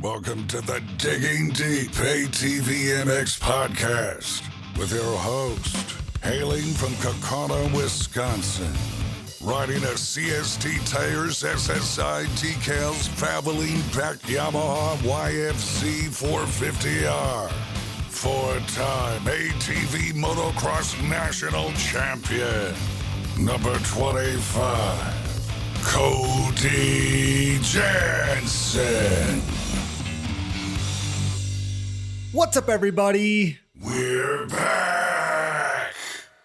Welcome to the Digging Deep ATVMX Podcast with your host, hailing from Kokona, Wisconsin, riding a CST tires, SSI decals, Valvoline-backed Yamaha YFC 450R, four-time ATV Motocross National Champion, number 25, Cody Jansen. What's up, everybody? We're back.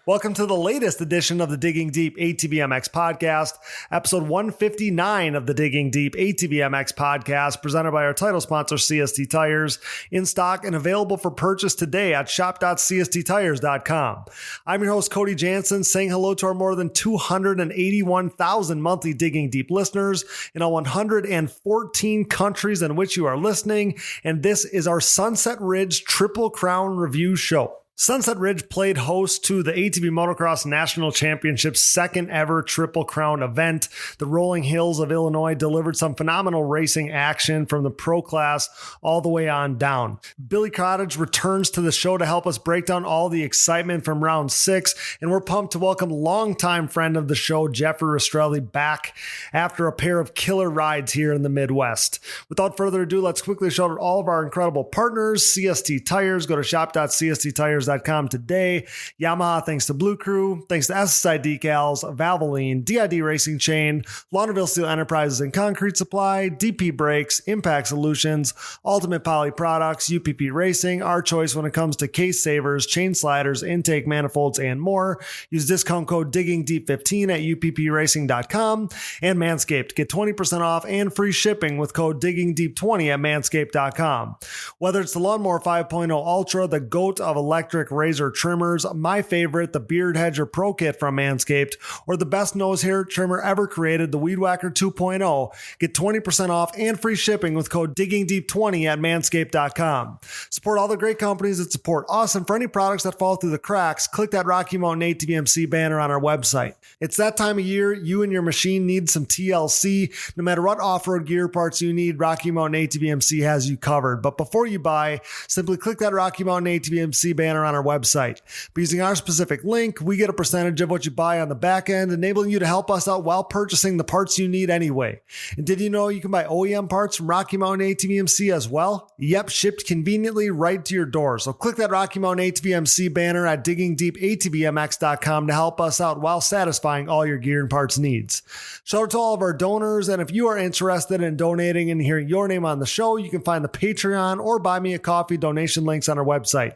Welcome to the latest edition of the Digging Deep ATVMX Podcast, episode 159 of the Digging Deep ATVMX Podcast, presented by our title sponsor, CST Tires, in stock and available for purchase today at shop.csttires.com. I'm your host, Cody Jansen, saying hello to our more than 281,000 monthly Digging Deep listeners in all 114 countries in which you are listening, and this is our Sunset Ridge Triple Crown Review Show. Sunset Ridge played host to the ATV Motocross National Championship's second ever Triple Crown event. The rolling hills of Illinois delivered some phenomenal racing action from the pro class all the way on down. Billy Cottage returns to the show to help us break down all the excitement from round 6, and we're pumped to welcome longtime friend of the show, Jeffrey Rastrelli, back after a pair of killer rides here in the Midwest. Without further ado, let's quickly shout out all of our incredible partners. CST Tires, go to shop.csttires.com today. Yamaha, thanks to Blue Crew, thanks to SSI Decals, Valvoline, DID Racing Chain, Launderville Steel Enterprises and Concrete Supply, DP Brakes, Impact Solutions, Ultimate Poly Products, UPP Racing, our choice when it comes to case savers, chain sliders, intake manifolds, and more. Use discount code DIGGINGDEEP15 at uppracing.com, and Manscaped. Get 20% off and free shipping with code DIGGINGDEEP20 at manscaped.com. Whether it's the Lawnmower 5.0 Ultra, the GOAT of electric razor trimmers, my favorite, the Beard Hedger Pro Kit from Manscaped, or the best nose hair trimmer ever created, the Weed Whacker 2.0. Get 20% off and free shipping with code DIGGINGDEEP20 at manscaped.com. Support all the great companies that support us, and for any products that fall through the cracks, click that Rocky Mountain ATVMC banner on our website. It's that time of year, you and your machine need some TLC. No matter what off-road gear parts you need, Rocky Mountain ATVMC has you covered. But before you buy, simply click that Rocky Mountain ATVMC banner on our website. By using our specific link, we get a percentage of what you buy on the back end, enabling you to help us out while purchasing the parts you need anyway. And did you know you can buy OEM parts from Rocky Mountain ATVMC as well? Yep, shipped conveniently right to your door. So click that Rocky Mountain ATVMC banner at diggingdeepatvmx.com to help us out while satisfying all your gear and parts needs. Shout out to all of our donors, and if you are interested in donating and hearing your name on the show, you can find the Patreon or Buy Me a Coffee donation links on our website.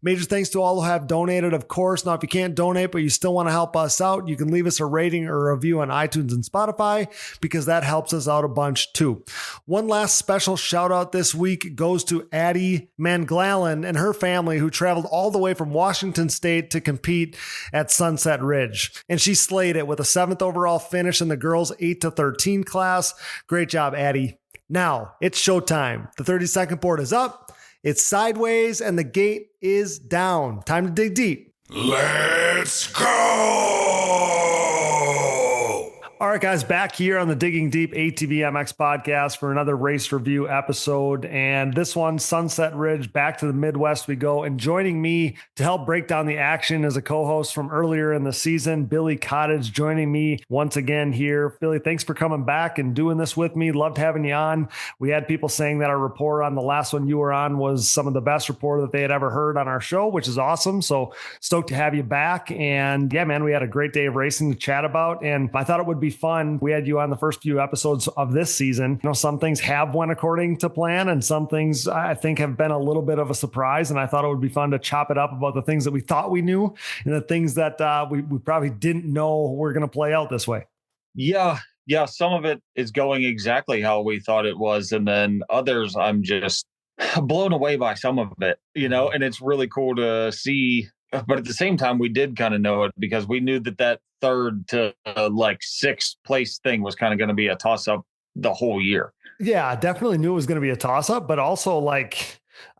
Major thanks to all who have donated, of course. Now, if you can't donate, but you still want to help us out, you can leave us a rating or a review on iTunes and Spotify, because that helps us out a bunch too. One last special shout out this week goes to Addie Manglallen and her family, who traveled all the way from Washington State to compete at Sunset Ridge. And she slayed it with a 7th overall finish in the girls 8 to 13 class. Great job, Addie. Now it's showtime. The 30-second board is up. It's sideways and the gate is down. Time to dig deep. Let's go! All right, guys, back here on the Digging Deep ATVMX Podcast for another race review episode. And this one, Sunset Ridge, back to the Midwest we go. And joining me to help break down the action as a co-host from earlier in the season, Billy Cottage, joining me once again here. Billy, thanks for coming back and doing this with me. Loved having you on. We had people saying that our rapport on the last one you were on was some of the best rapport that they had ever heard on our show, which is awesome. So stoked to have you back. And yeah, man, we had a great day of racing to chat about. And I thought it would be fun. We had you on the first few episodes of this season. You know, some things have went according to plan, and some things I think have been a little bit of a surprise. And I thought it would be fun to chop it up about the things that we thought we knew and the things that we probably didn't know were going to play out this way. Yeah. Some of it is going exactly how we thought it was. And then others, I'm just blown away by some of it, and it's really cool to see. But at the same time, we did kind of know it, because we knew that third to sixth place thing was kind of going to be a toss up the whole year. Yeah, definitely knew it was going to be a toss up, but also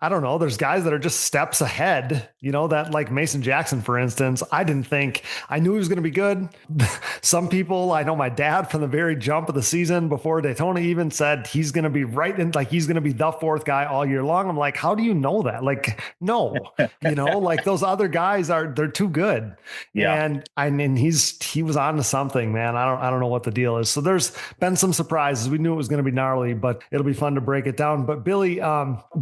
I don't know. There's guys that are just steps ahead, that like Mason Jackson, for instance. I knew he was going to be good. Some people, I know my dad from the very jump of the season before Daytona even said he's going to be right in, like he's going to be the fourth guy all year long. I'm like, how do you know that? Like, no, like those other guys they're too good. Yeah. And he was on to something, man. I don't know what the deal is. So there's been some surprises. We knew it was going to be gnarly, but it'll be fun to break it down. But Billy,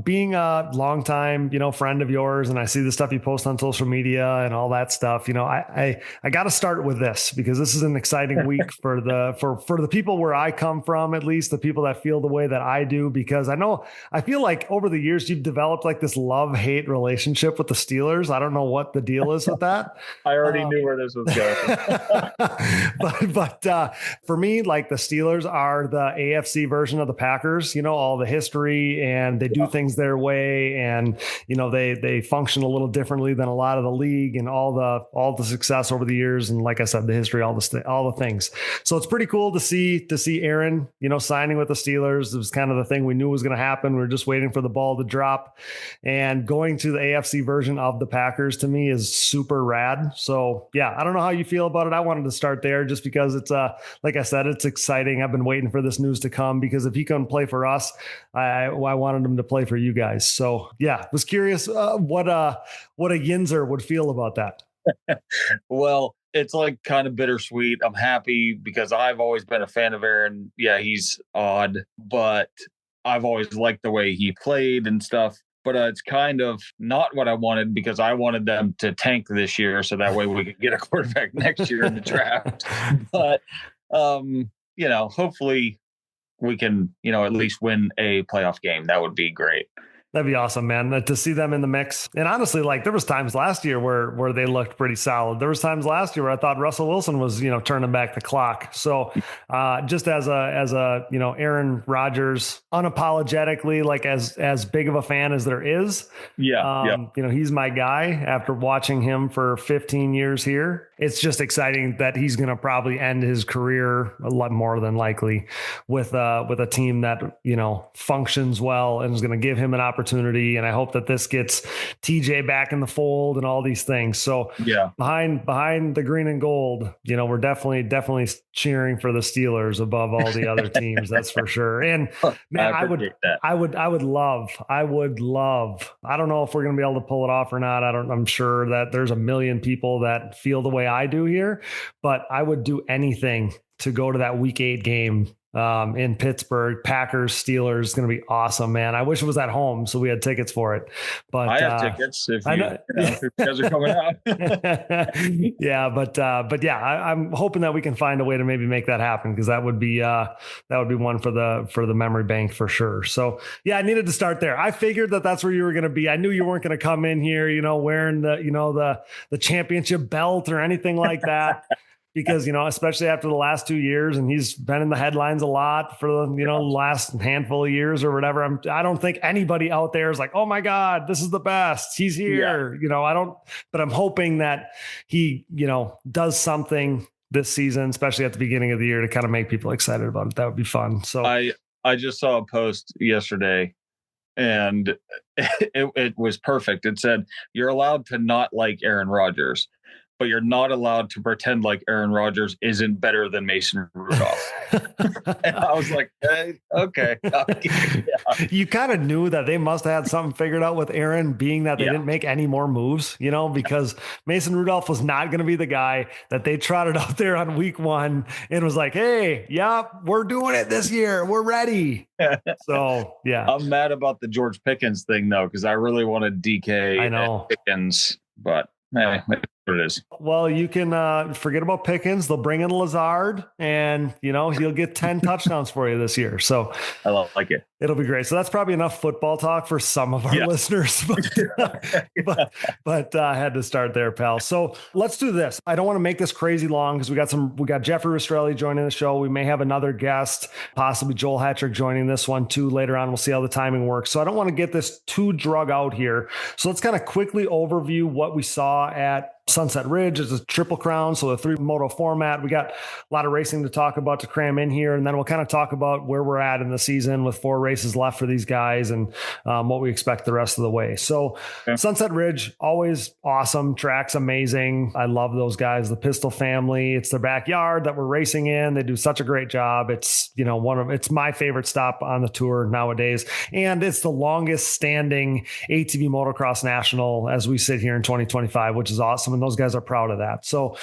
being a longtime, friend of yours, and I see the stuff you post on social media and all that stuff, I got to start with this because this is an exciting week for the people where I come from, at least the people that feel the way that I do, because I feel like over the years you've developed like this love-hate relationship with the Steelers. I don't know what the deal is with that. I already knew where this was going. but for me, like the Steelers are the AFC version of the Packers, all the history, and they do things their way, and they function a little differently than a lot of the league, and all the success over the years, and like I said, the history, all the things. So it's pretty cool to see Aaron, signing with the Steelers. It was kind of the thing we knew was going to happen. We were just waiting for the ball to drop, and going to the AFC version of the Packers to me is super rad. So yeah, I don't know how you feel about it. I wanted to start there just because it's like I said, it's exciting. I've been waiting for this news to come because if he couldn't play for us, I wanted him to play for you guys. So yeah, was curious what a Yinzer would feel about that. Well, it's like kind of bittersweet. I'm happy because I've always been a fan of Aaron. Yeah, he's odd, but I've always liked the way he played and stuff. But it's kind of not what I wanted because I wanted them to tank this year so that way we could get a quarterback next year in the draft. But, hopefully we can, at least win a playoff game. That would be great. That'd be awesome, man, to see them in the mix. And honestly, like there was times last year where they looked pretty solid. There was times last year where I thought Russell Wilson was, turning back the clock. So just as a Aaron Rodgers, unapologetically, like as big of a fan as there is. Yeah. He's my guy after watching him for 15 years here. It's just exciting that he's going to probably end his career a lot more than likely with a team that, functions well and is going to give him an opportunity. And I hope that this gets TJ back in the fold and all these things. So yeah, behind the green and gold, we're definitely cheering for the Steelers above all the other teams. That's for sure. And man, I would love, I don't know if we're going to be able to pull it off or not. I'm sure that there's a million people that feel the way I do here, but I would do anything to go to that week 8 game in Pittsburgh. Packers Steelers is going to be awesome, man. I wish it was at home so we had tickets for it, but I have tickets if you guys are coming out. Yeah, but yeah, I'm hoping that we can find a way to maybe make that happen because that would be one for the memory bank for sure. So yeah, I needed to start there. I figured that's where you were going to be. I knew you weren't going to come in here, wearing the championship belt or anything like that. Because, especially after the last 2 years, and he's been in the headlines a lot for the, last handful of years or whatever. I don't think anybody out there is like, oh my God, this is the best. He's here. Yeah. But I'm hoping that he, does something this season, especially at the beginning of the year to kind of make people excited about it. That would be fun. So I just saw a post yesterday and it was perfect. It said, you're allowed to not like Aaron Rodgers, but you're not allowed to pretend like Aaron Rodgers isn't better than Mason Rudolph. And I was like, hey, okay. Yeah. You kind of knew that they must have had something figured out with Aaron, being that they didn't make any more moves, because Mason Rudolph was not going to be the guy that they trotted out there on week 1 and was like, hey, we're doing it this year. We're ready. So, yeah. I'm mad about the George Pickens thing, though, because I really wanted DK and Pickens, but hey, what it is. Well, you can forget about Pickens. They'll bring in Lazard, and he'll get 10 touchdowns for you this year. So I like it. It'll be great. So that's probably enough football talk for some of our listeners, but I had to start there, pal. So let's do this. I don't want to make this crazy long because we got Jeffrey Rastrelli joining the show. We may have another guest, possibly Joel Hattrick joining this one too later on. We'll see how the timing works. So I don't want to get this too drug out here. So let's kind of quickly overview what we saw at Sunset Ridge is a triple crown, so the 3-moto format. We got a lot of racing to talk about to cram in here, and then we'll kind of talk about where we're at in the season with 4 races left for these guys and what we expect the rest of the way. So Sunset Ridge, always awesome. Track's amazing. I love those guys, the Pistol family. It's their backyard that we're racing in. They do such a great job. It's, it's my favorite stop on the tour nowadays. And it's the longest standing ATV Motocross National as we sit here in 2025, which is awesome. And those guys are proud of that. So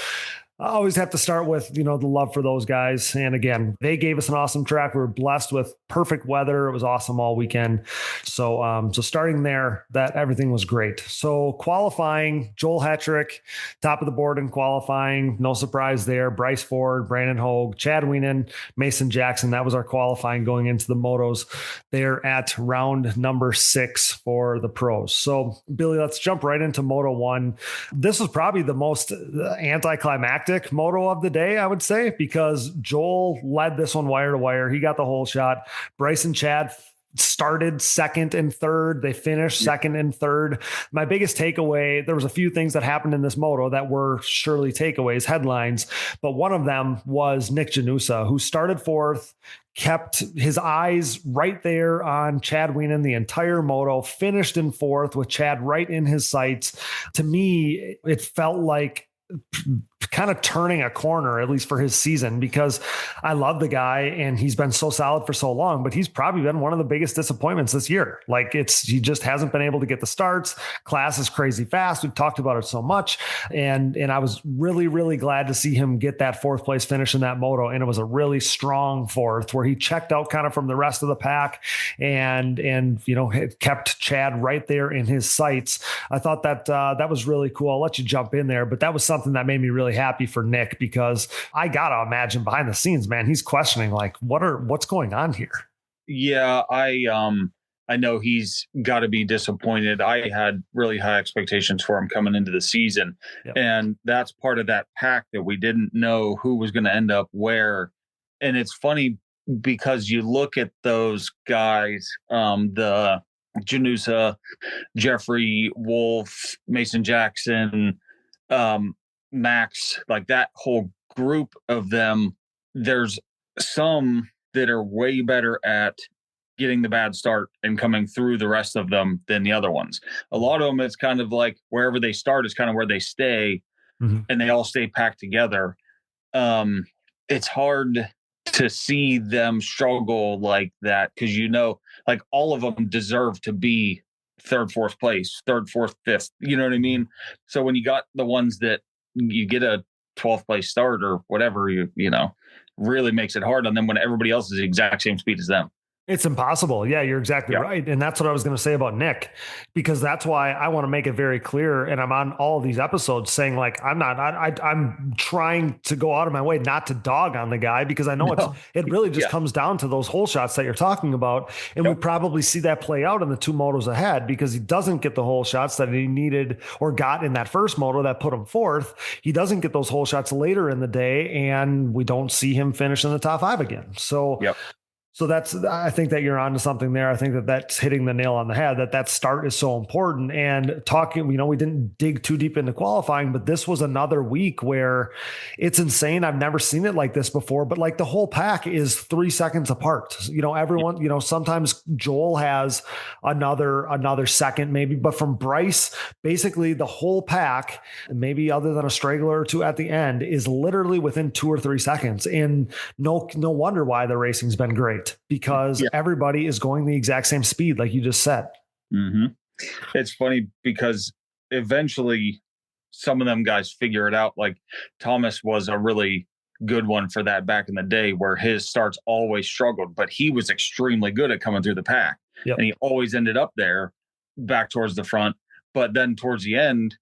I always have to start with, the love for those guys. And again, they gave us an awesome track. We were blessed with perfect weather. It was awesome all weekend. So starting there, that everything was great. So qualifying, Joel Hetrick, top of the board in qualifying. No surprise there. Bryce Ford, Brandon Hogue, Chad Wienen, Mason Jackson. That was our qualifying going into the motos. They're at round number 6 for the pros. So Billy, let's jump right into Moto 1. This was probably the most anticlimactic moto of the day, I would say, because Joel led this one wire to wire. He got the whole shot. Bryce and Chad started second and third. They finished second and third. My biggest takeaway, there was a few things that happened in this moto that were surely takeaways, headlines, but one of them was Nick Janusa, who started 4th, kept his eyes right there on Chad Wienen the entire moto, finished in 4th with Chad right in his sights. To me, it felt like kind of turning a corner, at least for his season, because I love the guy and he's been so solid for so long, but he's probably been one of the biggest disappointments this year. Like he just hasn't been able to get the starts. Class is crazy fast. We've talked about it so much. And I was really, really glad to see him get that 4th place finish in that moto. And it was a really strong 4th where he checked out kind of from the rest of the pack and it kept Chad right there in his sights. I thought that was really cool. I'll let you jump in there, but that was something that made me really happy for Nick, because I gotta imagine behind the scenes, man, he's questioning like what's going on here. Yeah, I know he's got to be disappointed. I had really high expectations for him coming into the season. Yep. And that's part of that pack that we didn't know who was going to end up where. And it's funny because you look at those guys, the Janusa, Jeffrey, Wolf, Mason Jackson, Max, like that whole group of them, there's some that are way better at getting the bad start and coming through the rest of them than the other ones. A lot of them, it's kind of like wherever they start is kind of where they stay, and they all stay packed together. It's hard to see them struggle like that because, like all of them deserve to be 3rd, 4th place, 3rd, 4th, 5th. You know what I mean? So when you got the ones that you get a 12th place start or whatever, really makes it hard on them when everybody else is the exact same speed as them. It's impossible. Yeah, you're exactly right. And that's what I was going to say about Nick, because that's why I want to make it very clear. And I'm on all of these episodes saying like, I'm trying to go out of my way not to dog on the guy, because I know it really just comes down to those hole shots that you're talking about. And we probably see that play out in the 2 motos ahead, because he doesn't get the hole shots that he needed or got in that first moto that put him 4th. He doesn't get those hole shots later in the day, and we don't see him finish in the top 5 again. So So I think that you're onto something there. I think that that's hitting the nail on the head, that start is so important. And talking, we didn't dig too deep into qualifying, but this was another week where it's insane. I've never seen it like this before, but like the whole pack is 3 seconds apart. Everyone, sometimes Joel has another second maybe, but from Bryce, basically the whole pack, maybe other than a straggler or 2 at the end, is literally within 2 or 3 seconds. And no wonder why the racing's been great. Because everybody is going the exact same speed, like you just said. Mm-hmm. It's funny because eventually some of them guys figure it out. Like Thomas was a really good one for that back in the day, where his starts always struggled, but he was extremely good at coming through the pack. And he always ended up there back towards the front. But then towards the end,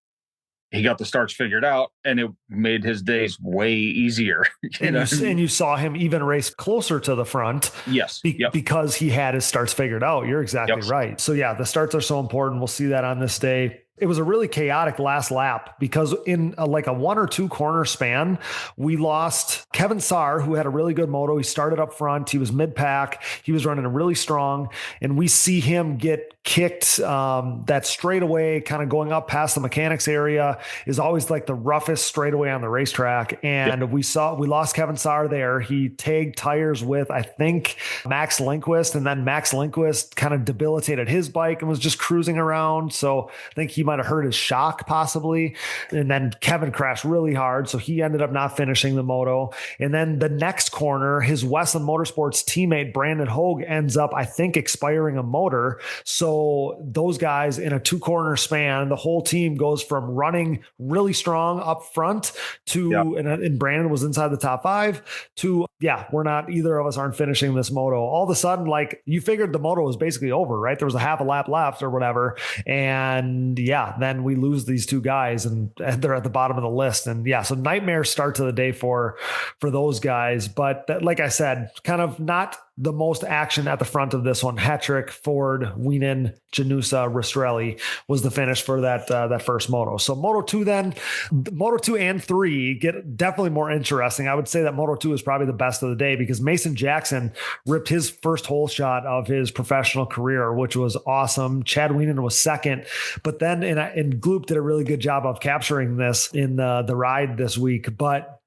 he got the starts figured out, and it made his days way easier. And you saw him even race closer to the front. Yes. Because he had his starts figured out. You're exactly right. So the starts are so important. We'll see that on this day. It was a really chaotic last lap because in a 1 or 2 corner span, we lost Kevin Saar, who had a really good moto. He started up front. He was mid-pack. He was running really strong. And we see him get kicked that straightaway kind of going up past the mechanics area is always like the roughest straightaway on the racetrack. And we lost Kevin Saar there. He tagged tires with, I think, Max Lindquist, and then Max Lindquist kind of debilitated his bike and was just cruising around. So I think he might have hurt his shock possibly. And then Kevin crashed really hard. So he ended up not finishing the moto. And then the next corner, his Westland Motorsports teammate, Brandon Hogue, ends up, I think, expiring a motor. So those guys in a 2-corner span, the whole team goes from running really strong up front to, and Brandon was inside the top 5 to, we're not, either of us aren't finishing this moto. All of a sudden, like, you figured the moto was basically over, right? There was a half a lap left or whatever. And then we lose these 2 guys and they're at the bottom of the list. And so nightmare start to the day for those guys. But like I said, kind of not the most action at the front of this one. Hetrick, Ford, Wienen, Janusa, Rastrelli was the finish for that first moto. So Moto 2 then, Moto 2 and 3 get definitely more interesting. I would say that Moto 2 is probably the best of the day because Mason Jackson ripped his first hole shot of his professional career, which was awesome. Chad Wienen was second, but then and Gloop did a really good job of capturing this in the ride this week. But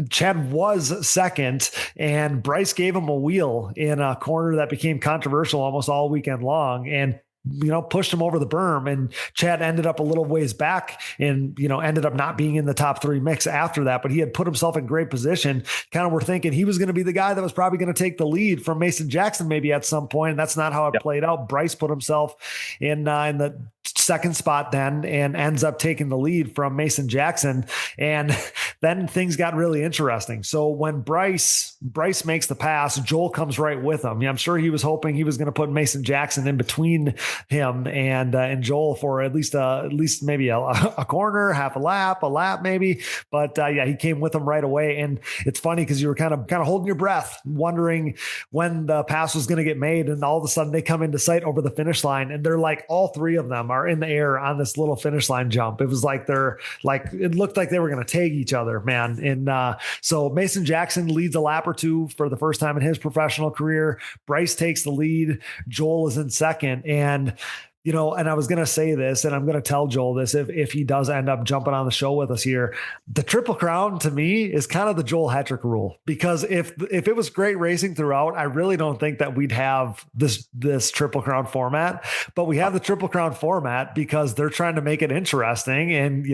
Chad was second, and Bryce gave him a wheel in a corner that became controversial almost all weekend long, and pushed him over the berm, and Chad ended up a little ways back and, ended up not being in the top 3 mix after that, but he had put himself in great position. Kind of were thinking he was going to be the guy that was probably going to take the lead from Mason Jackson maybe at some point. And that's not how it played out. Bryce put himself in the second spot then and ends up taking the lead from Mason Jackson. And then things got really interesting. So when Bryce makes the pass, Joel comes right with him. I'm sure he was hoping he was going to put Mason Jackson in between him and Joel for at least maybe a corner, half a lap maybe. But he came with him right away. And it's funny because you were kind of holding your breath, wondering when the pass was going to get made. And all of a sudden they come into sight over the finish line, and they're like, all 3 of them are in the air on this little finish line jump. It was like it looked like they were going to tag each other, man. And so Mason Jackson leads a lap or 2 for the first time in his professional career. Bryce takes the lead. Joel is in second. And and I was going to say this, and I'm going to tell Joel this if he does end up jumping on the show with us here. The Triple Crown to me is kind of the Joel Hetrick rule, because if it was great racing throughout, I really don't think that we'd have this Triple Crown format, but we have the Triple Crown format because they're trying to make it interesting and,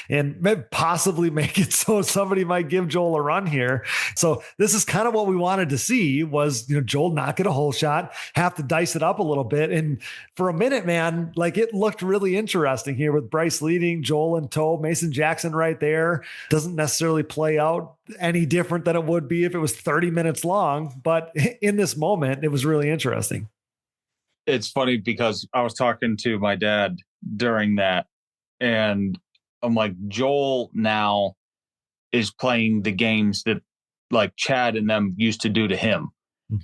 and possibly make it so somebody might give Joel a run here. So this is kind of what we wanted to see was, Joel not get a hole shot, have to dice it up a little bit. And for a minute, man, like it looked really interesting here with Bryce leading, Joel in tow, Mason Jackson right there. Doesn't necessarily play out any different than it would be if it was 30 minutes long. But in this moment, it was really interesting. It's funny because I was talking to my dad during that, and I'm like, Joel now is playing the games that like Chad and them used to do to him.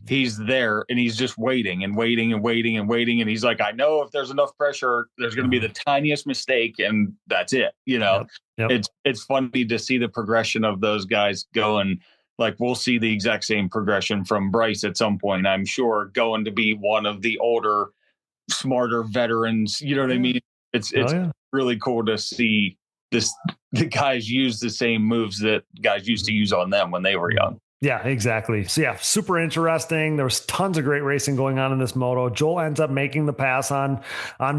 He's there and he's just waiting and waiting and waiting and waiting. And he's like, I know if there's enough pressure, there's going to be the tiniest mistake and that's it. Yep. It's funny to see the progression of those guys going. Like we'll see the exact same progression from Bryce at some point, I'm sure, going to be one of the older, smarter veterans. You know what I mean? It's really cool to see the guys use the same moves that guys used to use on them when they were young. Yeah, exactly. So super interesting. There was tons of great racing going on in this moto. Joel ends up making the pass on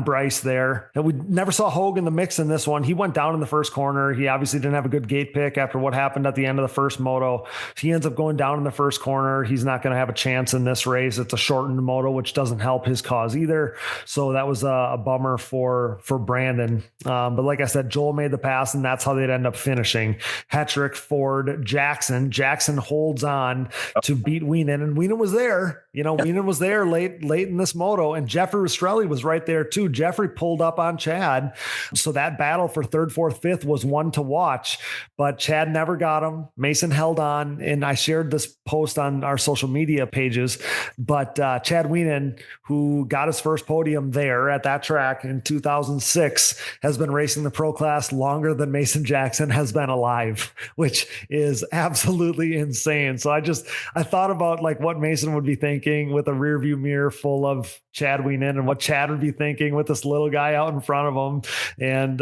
Bryce there. And we never saw Hogue in the mix in this one. He went down in the first corner. He obviously didn't have a good gate pick after what happened at the end of the first moto. He ends up going down in the first corner. He's not going to have a chance in this race. It's a shortened moto, which doesn't help his cause either. So that was a bummer for Brandon. But like I said, Joel made the pass and that's how they'd end up finishing. Hetrick, Ford, Jackson holds on to beat Wienen, and Wienen was there. Wienen was there late in this moto, and Jeffrey Rastrelli was right there too. Jeffrey pulled up on Chad, so that battle for third, fourth, fifth was one to watch. But Chad never got him. Mason held on, and I shared this post on our social media pages. But Chad Wienen, who got his first podium there at that track in 2006, has been racing the pro class longer than Mason Jackson has been alive, which is absolutely insane insane. So I thought about like what Mason would be thinking with a rear view mirror full of Chad Wienen and what Chad would be thinking with this little guy out in front of him. And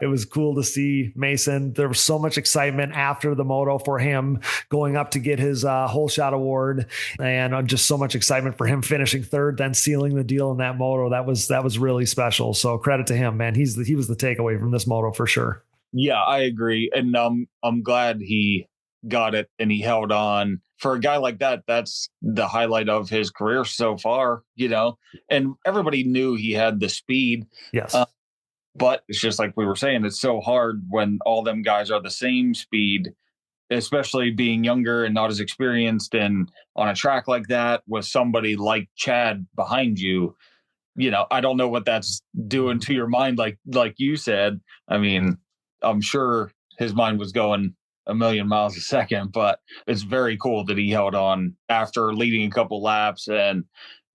it was cool to see Mason. There was so much excitement after the moto for him going up to get his whole shot award, and just so much excitement for him finishing third, then sealing the deal in that moto. That was really special. So credit to him, man. He was the takeaway from this moto for sure. Yeah, I agree. And I'm glad he got it and he held on. For a guy like that, that's the highlight of his career so far, and everybody knew he had the speed. Yes. But it's just like we were saying, it's so hard when all them guys are the same speed, especially being younger and not as experienced, and on a track like that with somebody like Chad behind you. I don't know what that's doing to your mind. Like you said, I mean, I'm sure his mind was going a million miles a second, but it's very cool that he held on after leading a couple laps and,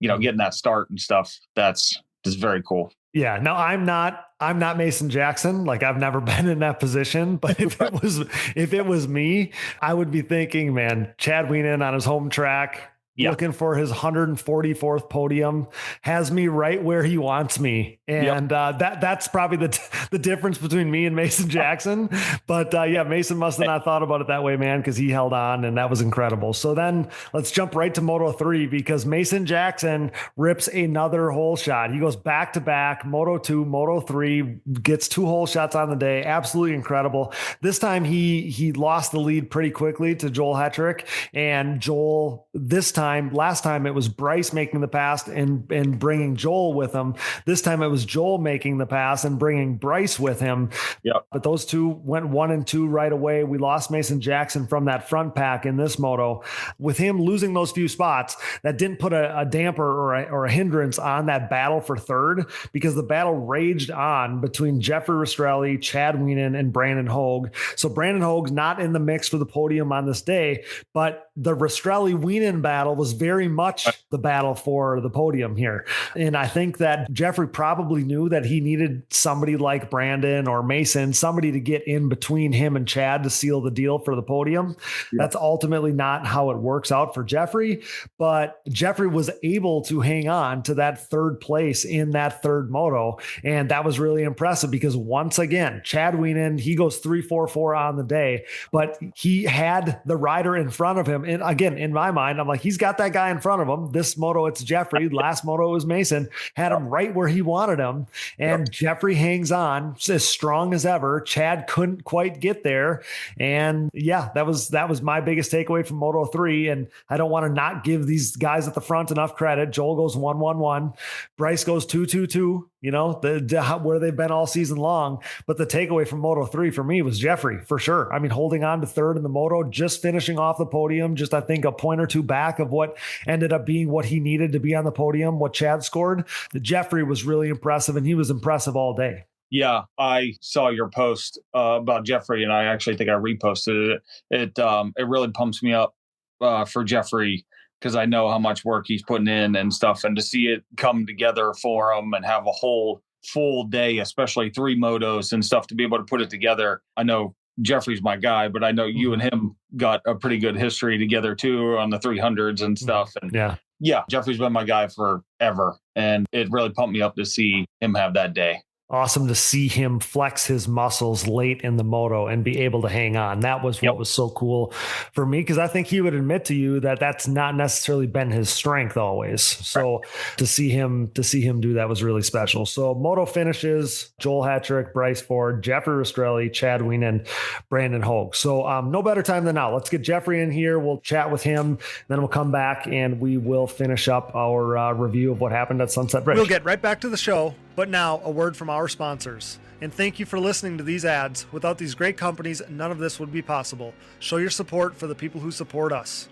getting that start and stuff. That's very cool. Yeah. No, I'm not Mason Jackson. Like, I've never been in that position, but if it was me, I would be thinking, man, Chad Wienen on his home track, looking for his 144th podium, has me right where he wants me. And that's probably the difference between me and Mason Jackson. But Mason must have not thought about it that way, man, because he held on, and that was incredible. So then let's jump right to Moto 3, because Mason Jackson rips another hole shot. He goes back to back, Moto 2, Moto 3, gets 2 hole shots on the day. Absolutely incredible. This time he lost the lead pretty quickly to Joel Hetrick, and Joel last time it was Bryce making the pass and bringing Joel with him. This time it was Joel making the pass and bringing Bryce with him. Yep. But those two went 1 and 2 right away. We lost Mason Jackson from that front pack in this moto. With him losing those few spots, that didn't put a damper or a hindrance on that battle for third, because the battle raged on between Jeffrey Rastrelli, Chad Wienen, and Brandon Hogue. So Brandon Hogue's not in the mix for the podium on this day, but the Rastrelli-Wienen battle was very much the battle for the podium here. And I think that Jeffrey probably knew that he needed somebody like Brandon or Mason, somebody to get in between him and Chad to seal the deal for the podium. Yeah. That's ultimately not how it works out for Jeffrey, but Jeffrey was able to hang on to that third place in that third moto. And that was really impressive, because once again, Chad Wienen, he goes 3-4-4 on the day, but he had the rider in front of him. And again, in my mind, I'm like, he's got that guy in front of him. This moto, it's Jeffrey. Last moto was Mason. Had him right where he wanted him. And Jeffrey hangs on as strong as ever. Chad couldn't quite get there. And that was my biggest takeaway from Moto 3. And I don't want to not give these guys at the front enough credit. Joel goes 1-1-1. Bryce goes 2-2-2. Where they've been all season long. But the takeaway from Moto 3 for me was Jeffrey, for sure. I mean, holding on to third in the moto, just finishing off the podium, just I think a point or two back of what ended up being what he needed to be on the podium, what Chad scored. Jeffrey was really impressive, and he was impressive all day. Yeah, I saw your post about Jeffrey, and I actually think I reposted it. It really pumps me up for Jeffrey, because I know how much work he's putting in and stuff, and to see it come together for him and have a whole full day, especially 3 motos and stuff, to be able to put it together. I know Jeffrey's my guy, but I know you and him got a pretty good history together too on the 300s and stuff. And Jeffrey's been my guy forever, and it really pumped me up to see him have that day. Awesome to see him flex his muscles late in the moto and be able to hang on. That was what was so cool for me, because I think he would admit to you that that's not necessarily been his strength always. So to see him do that was really special. So moto finishes: Joel Hetrick, Bryce Ford, Jeffrey Rastrelli, Chad Wienen, Brandon Hogue. So no better time than now. Let's get Jeffrey in here. We'll chat with him. Then we'll come back and we will finish up our review of what happened at Sunset Bridge. We'll get right back to the show. But now, a word from our sponsors. And thank you for listening to these ads. Without these great companies, none of this would be possible. Show your support for the people who support us.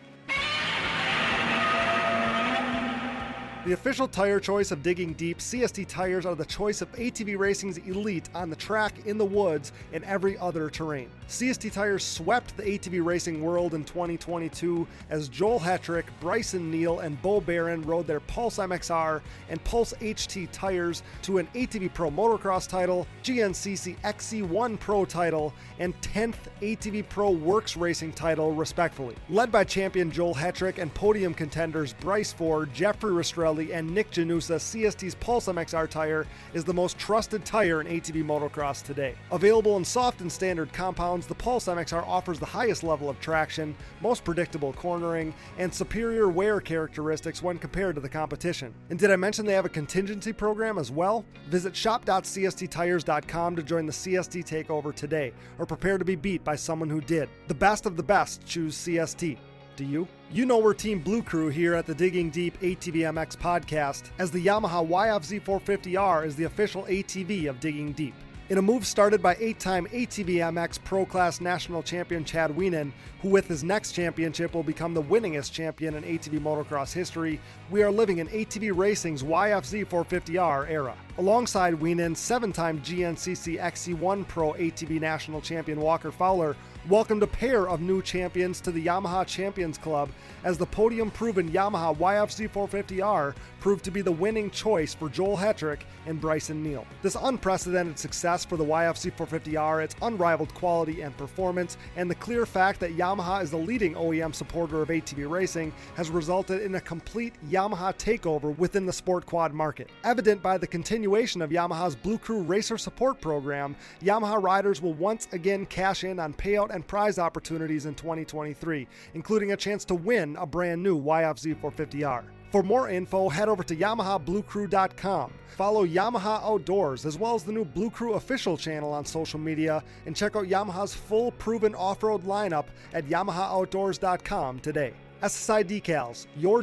The official tire choice of Digging Deep, CST tires are the choice of ATV racing's elite on the track, in the woods, and every other terrain. CST tires swept the ATV racing world in 2022 as Joel Hetrick, Bryson Neal, and Bo Barron rode their Pulse MXR and Pulse HT tires to an ATV Pro Motocross title, GNCC XC1 Pro title, and 10th ATV Pro Works Racing title, respectively. Led by champion Joel Hetrick and podium contenders Bryce Ford, Jeffrey Rastrelli, and Nick Janusa, CST's Pulse MXR tire is the most trusted tire in ATV motocross today. Available in soft and standard compounds, the Pulse MXR offers the highest level of traction, most predictable cornering, and superior wear characteristics when compared to the competition. And did I mention they have a contingency program as well? Visit shop.csttires.com to join the CST takeover today, or prepare to be beat by someone who did. The best of the best choose CST. Do you? You know we're Team Blue Crew here at the Digging Deep ATVMX Podcast, as the Yamaha YFZ450R is the official ATV of Digging Deep. In a move started by 8-time ATVMX Pro Class National Champion Chad Wienen, who with his next championship will become the winningest champion in ATV motocross history, we are living in ATV racing's YFZ450R era. Alongside Wienen, 7-time GNCC XC1 Pro ATV National Champion Walker Fowler welcomed a pair of new champions to the Yamaha Champions Club, as the podium-proven Yamaha YFZ450R proved to be the winning choice for Joel Hetrick and Bryson Neal. This unprecedented success for the YFZ450R, its unrivaled quality and performance, and the clear fact that Yamaha is the leading OEM supporter of ATV racing has resulted in a complete Yamaha takeover within the sport quad market. Evident by the continuation of Yamaha's Blue Crew Racer Support Program, Yamaha riders will once again cash in on payout and prize opportunities in 2023, including a chance to win a brand new YFZ450R. For more info, head over to YamahaBlueCrew.com. Follow Yamaha Outdoors, as well as the new Blue Crew official channel on social media, and check out Yamaha's full proven off-road lineup at YamahaOutdoors.com today. SSI Decals, your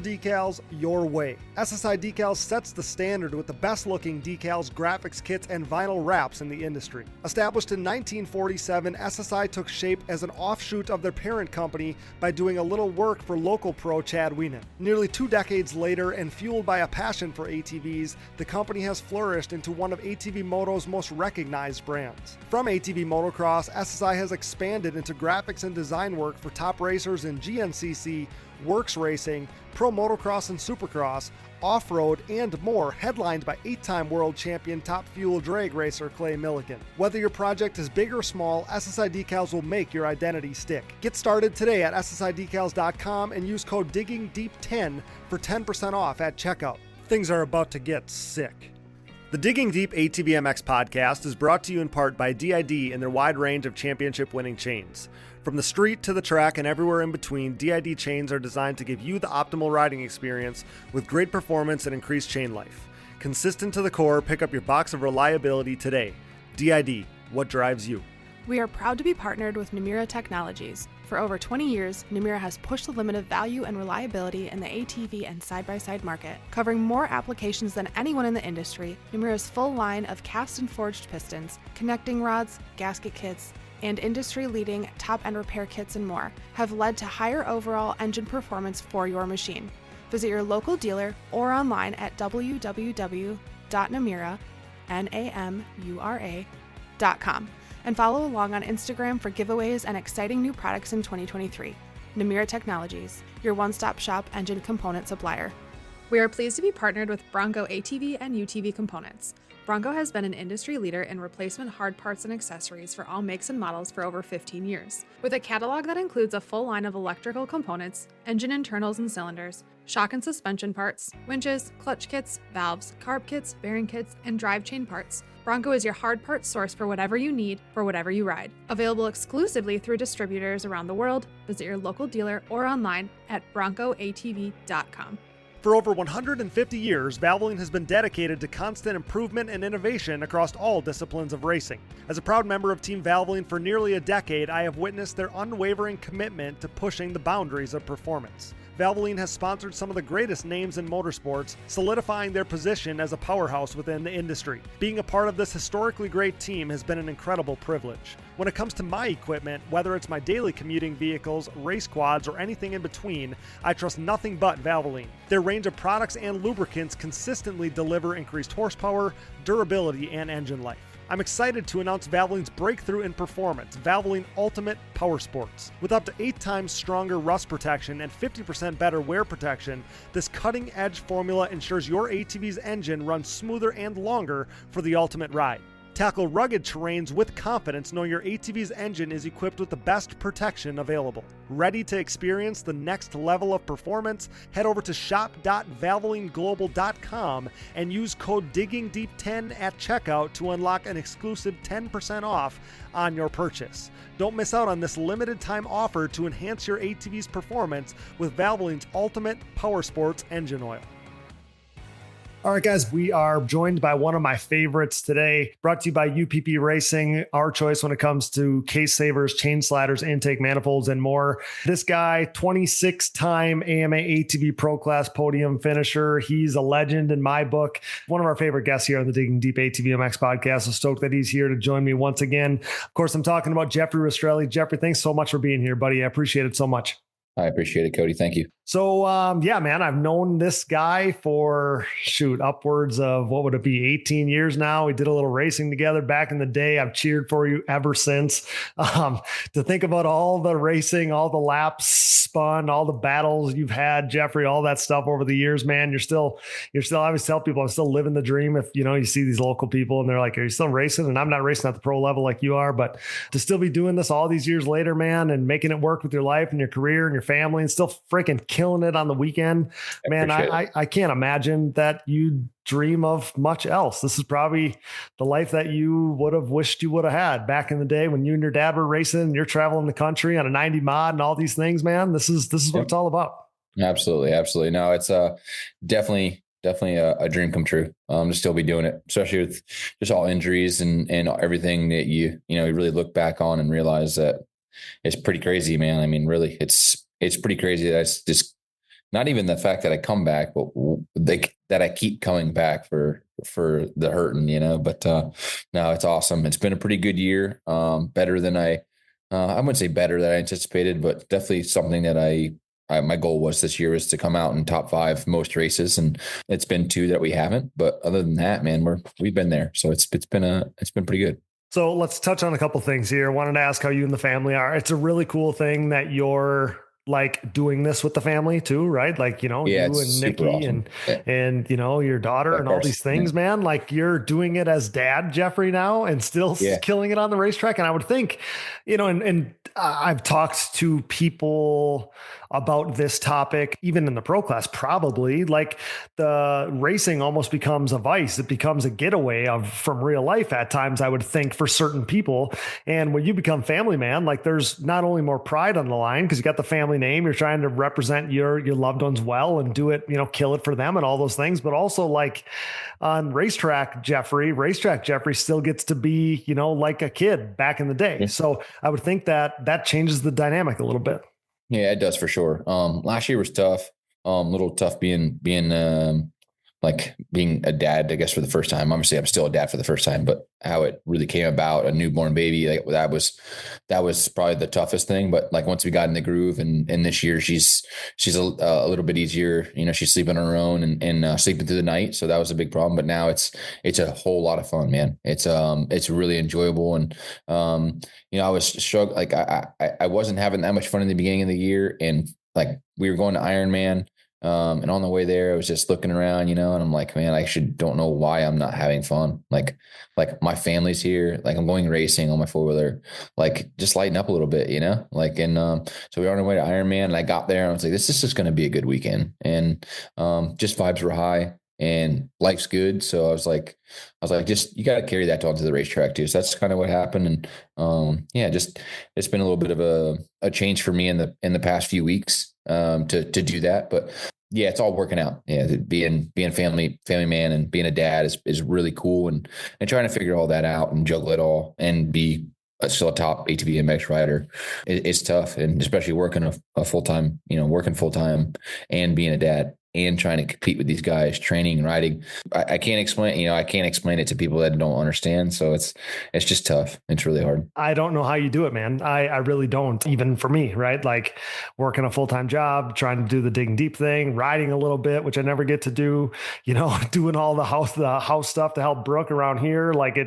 way. SSI Decals sets the standard with the best looking decals, graphics kits, and vinyl wraps in the industry. Established in 1947, SSI took shape as an offshoot of their parent company by doing a little work for local pro Chad Wienen. Nearly 2 decades later, and fueled by a passion for ATVs, the company has flourished into one of ATV Moto's most recognized brands. From ATV Motocross, SSI has expanded into graphics and design work for top racers in GNCC, Works Racing, Pro Motocross and Supercross, off-road, and more, headlined by 8-time world champion top fuel drag racer Clay Milligan. Whether your project is big or small, SSI Decals will make your identity stick. Get started today at SSIDecals.com and use code DIGGINGDEEP10 for 10% off at checkout. Things are about to get sick. The Digging Deep ATVMX Podcast is brought to you in part by DID and their wide range of championship-winning chains. From the street to the track and everywhere in between, DID chains are designed to give you the optimal riding experience with great performance and increased chain life. Consistent to the core, pick up your box of reliability today. DID, what drives you? We are proud to be partnered with Namura Technologies. For over 20 years, Namura has pushed the limit of value and reliability in the ATV and side-by-side market. Covering more applications than anyone in the industry, Namura's full line of cast and forged pistons, connecting rods, gasket kits, and industry-leading top-end repair kits and more have led to higher overall engine performance for your machine. Visit your local dealer or online at www.namura.com and follow along on Instagram for giveaways and exciting new products in 2023. Namura Technologies, your one-stop shop engine component supplier. We are pleased to be partnered with Bronco ATV and UTV Components. Bronco has been an industry leader in replacement hard parts and accessories for all makes and models for over 15 years. With a catalog that includes a full line of electrical components, engine internals and cylinders, shock and suspension parts, winches, clutch kits, valves, carb kits, bearing kits, and drive chain parts, Bronco is your hard parts source for whatever you need for whatever you ride. Available exclusively through distributors around the world, visit your local dealer or online at broncoatv.com. For over 150 years, Valvoline has been dedicated to constant improvement and innovation across all disciplines of racing. As a proud member of Team Valvoline for nearly a decade, I have witnessed their unwavering commitment to pushing the boundaries of performance. Valvoline has sponsored some of the greatest names in motorsports, solidifying their position as a powerhouse within the industry. Being a part of this historically great team has been an incredible privilege. When it comes to my equipment, whether it's my daily commuting vehicles, race quads, or anything in between, I trust nothing but Valvoline. Their range of products and lubricants consistently deliver increased horsepower, durability, and engine life. I'm excited to announce Valvoline's breakthrough in performance, Valvoline Ultimate Power Sports. With up to 8 times stronger rust protection and 50% better wear protection, this cutting-edge formula ensures your ATV's engine runs smoother and longer for the ultimate ride. Tackle rugged terrains with confidence knowing your ATV's engine is equipped with the best protection available. Ready to experience the next level of performance? Head over to shop.valvolineglobal.com and use code DIGGINGDEEP10 at checkout to unlock an exclusive 10% off on your purchase. Don't miss out on this limited time offer to enhance your ATV's performance with Valvoline's Ultimate Power Sports engine oil. All right, guys, we are joined by one of my favorites today, brought to you by UPP Racing, our choice when it comes to case savers, chain sliders, intake manifolds, and more. This guy, 26-time AMA ATV Pro Class podium finisher. He's a legend in my book. One of our favorite guests here on the Digging Deep ATVMX podcast. So stoked that he's here to join me once again. Of course, I'm talking about Jeffrey Rastrelli. Jeffrey, thanks so much for being here, buddy. I appreciate it so much. I appreciate it, Cody. Thank you. So, yeah, man, I've known this guy for upwards of, what would it be, 18 years now. We did a little racing together back in the day. I've cheered for you ever since. To think about all the racing, all the laps spun, all the battles you've had, Jeffrey, all that stuff over the years, man, you're still, I always tell people I'm still living the dream. If, you see these local people and they're like, are you still racing? And I'm not racing at the pro level like you are, but to still be doing this all these years later, man, and making it work with your life and your career and your family and still freaking killing it on the weekend, man, I can't imagine that you dream of much else. This is probably the life that you would have wished you would have had back in the day when you and your dad were racing and you're traveling the country on a 90 mod and all these things, man. This is what it's all about. Absolutely. No, it's definitely a dream come true. To still be doing it, especially with just all injuries and everything that you really look back on and realize that it's pretty crazy, man. I mean, really, it's pretty crazy that it's just not even the fact that I come back, but that I keep coming back for the hurting, but no, it's awesome. It's been a pretty good year. Better than I wouldn't say better than I anticipated, but definitely something that my goal was this year was to come out in top 5 most races. And it's been 2 that we haven't, but other than that, man, we've been there. So it's been pretty good. So let's touch on a couple things here. Wanted to ask how you and the family are. It's a really cool thing that you're like doing this with the family too, right? Like, you and Nikki awesome. and your daughter and all these things, man, like you're doing it as dad, Jeffrey, now and still killing it on the racetrack. And I would think, and I've talked to people about this topic, even in the pro class, probably like the racing almost becomes a vice. It becomes a getaway from real life at times, I would think, for certain people. And when you become family man, like there's not only more pride on the line because you got the family name, you're trying to represent your loved ones well and do it, kill it for them and all those things. But also like on racetrack Jeffrey still gets to be, like a kid back in the day. Yeah. So I would think that changes the dynamic a little bit. Yeah, it does for sure. Last year was tough. A little tough being a dad, I guess, for the first time. Obviously, I'm still a dad for the first time, but how it really came about, a newborn baby, like that was probably the toughest thing. But like once we got in the groove, and this year she's a little bit easier. She's sleeping on her own and sleeping through the night, so that was a big problem. But now it's a whole lot of fun, man. It's really enjoyable, and I was struggling. Like I wasn't having that much fun in the beginning of the year, and like we were going to Ironman. And on the way there, I was just looking around, and I'm like, man, I don't know why I'm not having fun. Like my family's here, like I'm going racing on my 4-wheeler, like just lighten up a little bit, so we were on our way to Ironman and I got there and I was like, this is just going to be a good weekend. And, just vibes were high and life's good. So I was like, just, you got to carry that onto the racetrack too. So that's kind of what happened. And, it's been a little bit of a change for me in the past few weeks, to do that. But yeah, it's all working out. Yeah. Being family man and being a dad is really cool, and trying to figure all that out and juggle it all and be still a top ATV MX rider. It's tough. And especially working a full-time, working full-time and being a dad and trying to compete with these guys, training and riding. I can't explain, I can't explain it to people that don't understand. So it's just tough. It's really hard. I don't know how you do it, man. I really don't, even for me, right? Like working a full-time job, trying to do the Digging Deep thing, riding a little bit, which I never get to do, doing all the house stuff to help Brooke around here. Like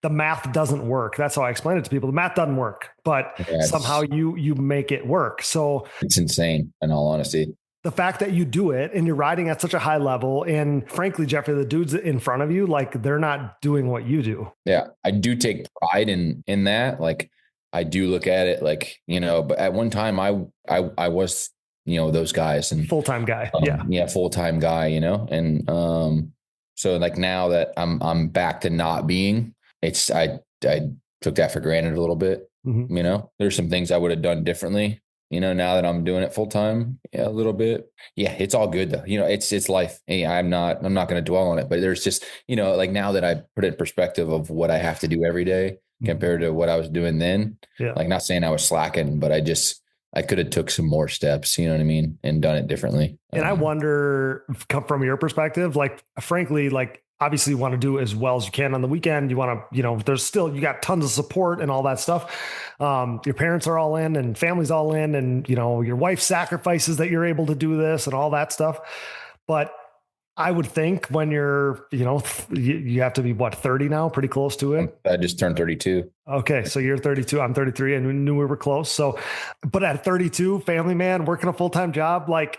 the math doesn't work. That's how I explain it to people. The math doesn't work, but somehow you make it work. So it's insane, in all honesty. The fact that you do it and you're riding at such a high level, and frankly, Jeffrey, the dudes in front of you, like they're not doing what you do. Yeah. I do take pride in that. Like I do look at it like, but at one time I was, those guys and full-time guy. Full-time guy, and, so like now that I'm back to not being, I took that for granted a little bit. Mm-hmm. There's some things I would have done differently. Now that I'm doing it full time, a little bit. Yeah, it's all good though. It's life. Hey, I'm not going to dwell on it, but there's just, like now that I put it in perspective of what I have to do every day compared to what I was doing then, like not saying I was slacking, but I could have took some more steps, you know what I mean? And done it differently. And I wonder, come from your perspective, like, frankly, like, obviously you want to do as well as you can on the weekend. You want to, there's still, you got tons of support and all that stuff. Your parents are all in and family's all in, and, your wife sacrifices that you're able to do this and all that stuff. But I would think when you're, you have to be 30 now, pretty close to it. I just turned 32. Okay. So you're 32, I'm 33, and we knew we were close. So, but at 32, family man, working a full-time job, like,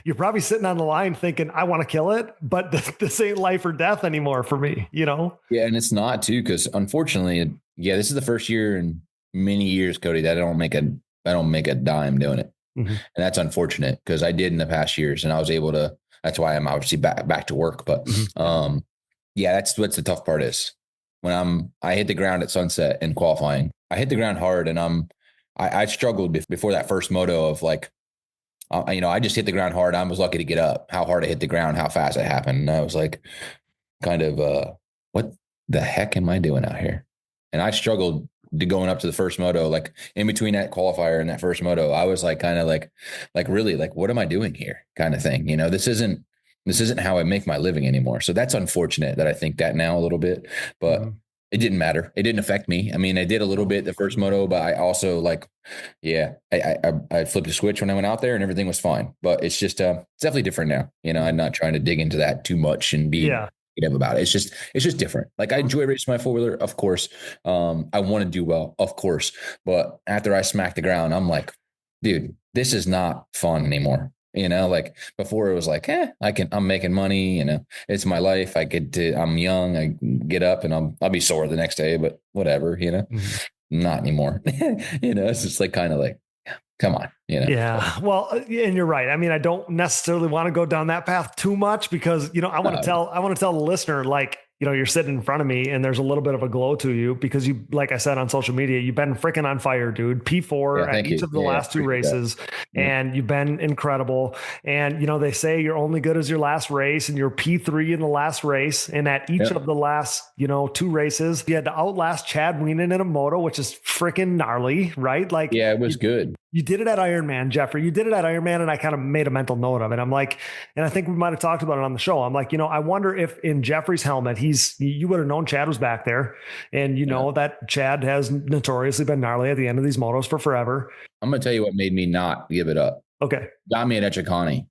you're probably sitting on the line thinking, I want to kill it, but this ain't life or death anymore for me, Yeah. And it's not too, because unfortunately, this is the first year in many years, Cody, that I don't make a dime doing it. Mm-hmm. And that's unfortunate, because I did in the past years and I was able to, that's why I'm obviously back to work. But that's what's the tough part is when I hit the ground at Sunset in qualifying. I hit the ground hard, and I struggled before that first moto of like, I just hit the ground hard. I was lucky to get up. How hard I hit the ground, how fast it happened. And I was like, kind of, what the heck am I doing out here? And I struggled going up to the first moto, like in between that qualifier and that first moto. I was like, kind of like really, like, what am I doing here? Kind of thing. This isn't how I make my living anymore. So that's unfortunate that I think that now a little bit, but it didn't matter. It didn't affect me. I mean, I did a little bit the first moto, but I also I flipped a switch when I went out there and everything was fine. But it's just it's definitely different now. I'm not trying to dig into that too much and be negative about it. It's just different. Like I enjoy racing my four-wheeler, of course. I want to do well, of course. But after I smacked the ground, I'm like, dude, this is not fun anymore. Like before it was like, I'm making money, it's my life. I'm young. I get up and I'll be sore the next day, but whatever, not anymore. It's just like, kind of like, come on, Yeah. Well, and you're right. I mean, I don't necessarily want to go down that path too much because, I want to tell the listener, like, you're sitting in front of me and there's a little bit of a glow to you because you, like I said on social media, you've been freaking on fire, dude. P4 at each of the last two races, and you've been incredible. And, they say you're only good as your last race, and you're P3 in the last race. And at each of the last, two races, you had to outlast Chad Wienen in a moto, which is freaking gnarly, right? Like, yeah, it was good. You did it at Ironman, Jeffrey. You did it at Ironman, and I kind of made a mental note of it. I'm like, and I think we might have talked about it on the show. I'm like, I wonder if in Jeffrey's helmet, you would have known Chad was back there, and know that Chad has notoriously been gnarly at the end of these motos for forever. I'm gonna tell you what made me not give it up. Okay, got me at Echecani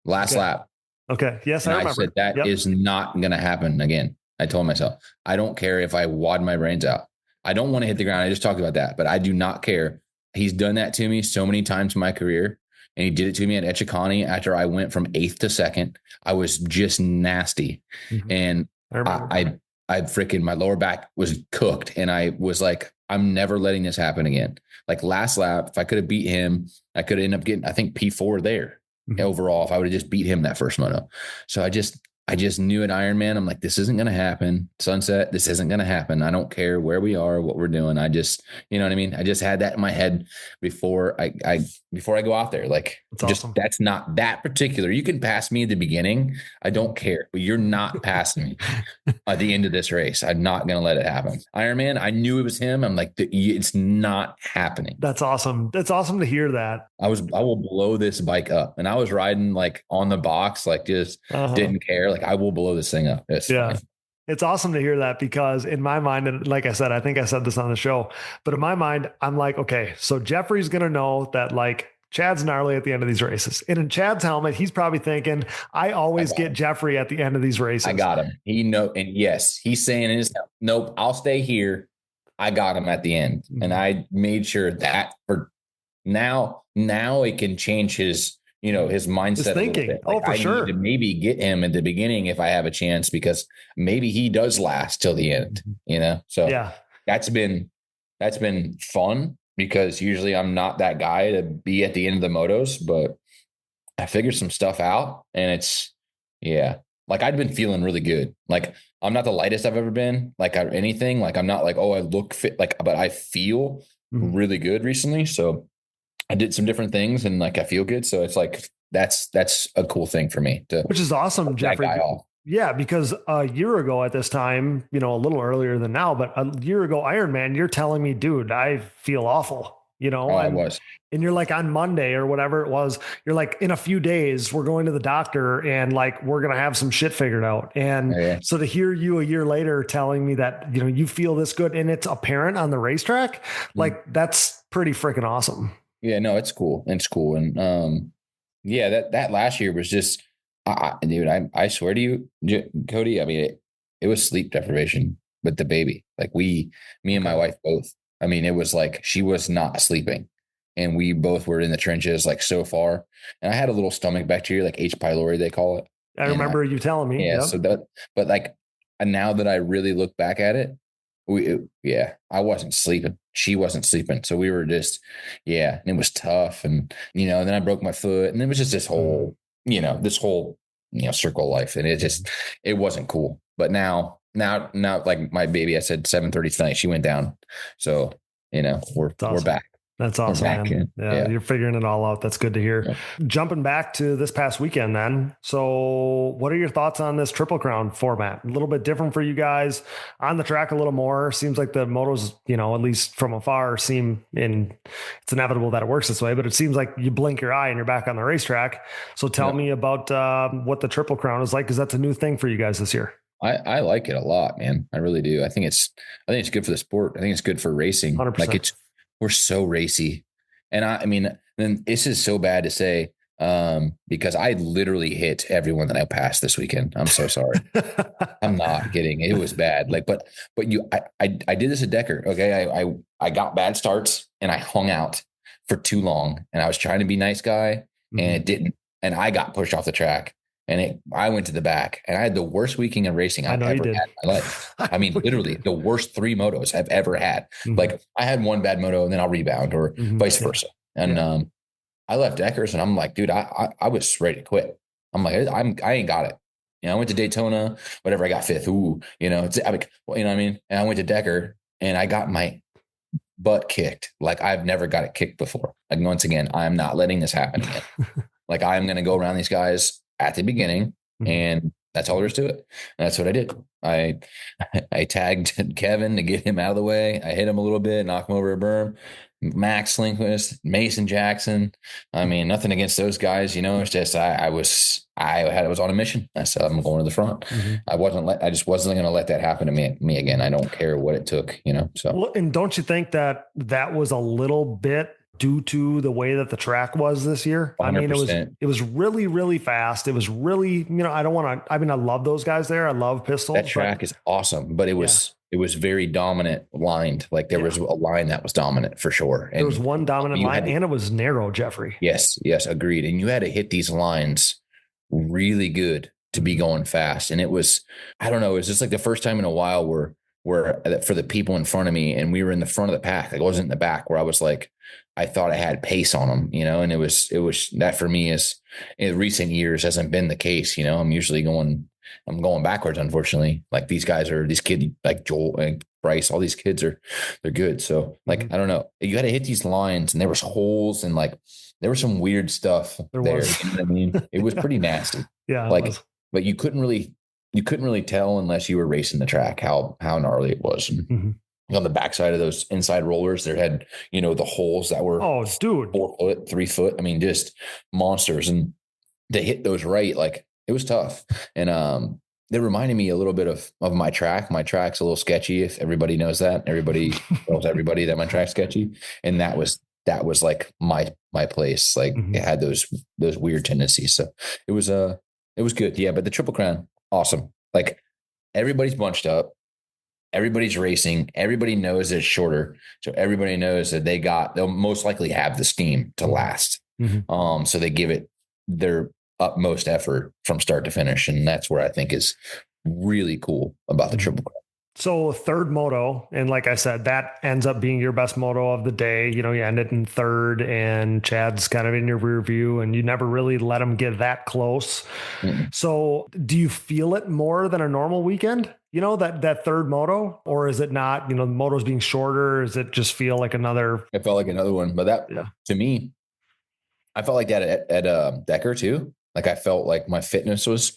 last lap. Okay, yes, I remember. I said that is not gonna happen again. I told myself, I don't care if I wad my brains out. I don't want to hit the ground. I just talked about that, but I do not care. He's done that to me so many times in my career, and he did it to me at Echecani after I went from 8th to 2nd. I was just nasty, and I freaking, my lower back was cooked, and I was like, I'm never letting this happen again. Like last lap, if I could have beat him, I could end up getting, I think, P4 there overall if I would have just beat him that first moto. So I just knew at Ironman, I'm like, this isn't going to happen. Sunset, this isn't going to happen. I don't care where we are, what we're doing. I just, you know what I mean? I just had that in my head before I go out there. Like, That's awesome. That's not that particular. You can pass me at the beginning. I don't care, but you're not passing me at the end of this race. I'm not going to let it happen. Ironman, I knew it was him. I'm like, it's not happening. That's awesome. That's awesome to hear that. I will blow this bike up. And I was riding like on the box, like just didn't care. Like, I will blow this thing up. It's fine. It's awesome to hear that, because in my mind, and like I said, I think I said this on the show, but in my mind, I'm like, okay, so Jeffrey's going to know that like Chad's gnarly at the end of these races. And in Chad's helmet, he's probably thinking, I always get Jeffrey at the end of these races. I got him. And yes, he's saying in his, nope, I'll stay here. I got him at the end. Mm-hmm. And I made sure that for now it can change his mindset, his thinking. Like, for sure. Need to maybe get him at the beginning if I have a chance, because maybe he does last till the end, So yeah, that's been fun, because usually I'm not that guy to be at the end of the motos, but I figured some stuff out, and like I'd been feeling really good. Like, I'm not the lightest I've ever been, like anything. Like, I'm not like, oh, I look fit, like, but I feel really good recently. So I did some different things, and like, I feel good. So it's like, that's a cool thing for me which is awesome, Jeffrey. Yeah, because a year ago at this time, a little earlier than now, but a year ago, Ironman, you're telling me, dude, I feel awful, I was. And you're like, on Monday or whatever it was, you're like, in a few days, we're going to the doctor and like, we're going to have some shit figured out. And so to hear you a year later telling me that, you feel this good and it's apparent on the racetrack, like that's pretty freaking awesome. Yeah, no, it's cool. It's cool. And that last year was just, I swear to you, Cody, I mean, it was sleep deprivation with the baby. Like me and my wife both. I mean, it was like she was not sleeping, and we both were in the trenches like so far. And I had a little stomach bacteria, like H. pylori, they call it. I remember you telling me. Yeah. Yep. So but like, and now that I really look back at it, I wasn't sleeping. She wasn't sleeping. So we were just, and it was tough. And, and then I broke my foot, and it was just this whole circle of life. And it wasn't cool. But now, like my baby, I said 7:30 tonight, she went down. So, we're back. That's awesome, man. Yeah, you're figuring it all out. That's good to hear. Yeah. Jumping back to this past weekend then. So what are your thoughts on this Triple Crown format? A little bit different for you guys on the track, a little more. Seems like the motos, at least from afar, it's inevitable that it works this way, but it seems like you blink your eye and you're back on the racetrack. So tell me about what the Triple Crown is like, because that's a new thing for you guys this year. I like it a lot, man. I really do. I think it's good for the sport. I think it's good for racing. 100%. Like we're so racy. And I mean, then this is so bad to say, because I literally hit everyone that I passed this weekend. I'm so sorry. I'm not kidding. It was bad. Like, but I did this at Decker. Okay. I got bad starts and I hung out for too long, and I was trying to be nice guy, and it didn't. And I got pushed off the track, and I went to the back, and I had the worst weekend of racing I've ever had in my life. I mean, literally the worst 3 motos I've ever had. Like, I had one bad moto and then I'll rebound, or vice versa. And, I left Deckers, and I'm like, dude, I was ready to quit. I'm like, I ain't got it. I went to Daytona, whatever. I got 5th. Ooh, it's, you know what I mean? And I went to Decker, and I got my butt kicked. Like, I've never got it kicked before. Like, once again, I'm not letting this happen again. Like, I'm going to go around these guys at the beginning, and that's all there is to it. And that's what I did. I tagged Kevin to get him out of the way. I hit him a little bit, knocked him over a berm. Max Lindquist, Mason Jackson. I mean, nothing against those guys, It's just I was on a mission. I said, I'm going to the front. I just wasn't going to let that happen to me again. I don't care what it took, So, well, and don't you think that was a little bit due to the way that the track was this year? 100%. I mean, it was really, really fast. It was really, I love those guys there. I love Pistols. That track is awesome, but it was very dominant lined. Like, there was a line that was dominant for sure. And there was one dominant line, and it was narrow, Jeffrey. Yes, agreed. And you had to hit these lines really good to be going fast. And it was, I don't know, it was just like the first time in a while where for the people in front of me, and we were in the front of the pack. Like, I wasn't in the back, where I was like, I thought I had pace on them, and it was that for me is in recent years hasn't been the case. I'm usually going I'm going backwards, unfortunately. Like these kids, like Joel and Bryce, all these kids they're good. So like, I don't know. You had to hit these lines and there was holes and like, there was some weird stuff there. You know what I mean? It was pretty nasty. Yeah. Like, but you couldn't really tell unless you were racing the track, how gnarly it was. And on the backside of those inside rollers, there had, the holes that were 4 foot, 3 foot. I mean, just monsters. And to hit those right, like it was tough. And they reminded me a little bit of my track. My track's a little sketchy. If everybody knows that, everybody knows everybody that my track's sketchy. And that was like my place. Like it had those weird tendencies. So it was good. Yeah. But the Triple Crown, awesome. Like everybody's bunched up. Everybody's racing. Everybody knows it's shorter. So everybody knows that they'll most likely have the steam to last. So they give it their utmost effort from start to finish. And that's where I think is really cool about the Triple Crown. So third moto, and like I said, that ends up being your best moto of the day. You ended in third and Chad's kind of in your rear view and you never really let him get that close. So do you feel it more than a normal weekend? That third moto, or is it not, the motos being shorter? Does it just feel like another? It felt like another one, but to me, I felt like that at Decker too. Like I felt like my fitness was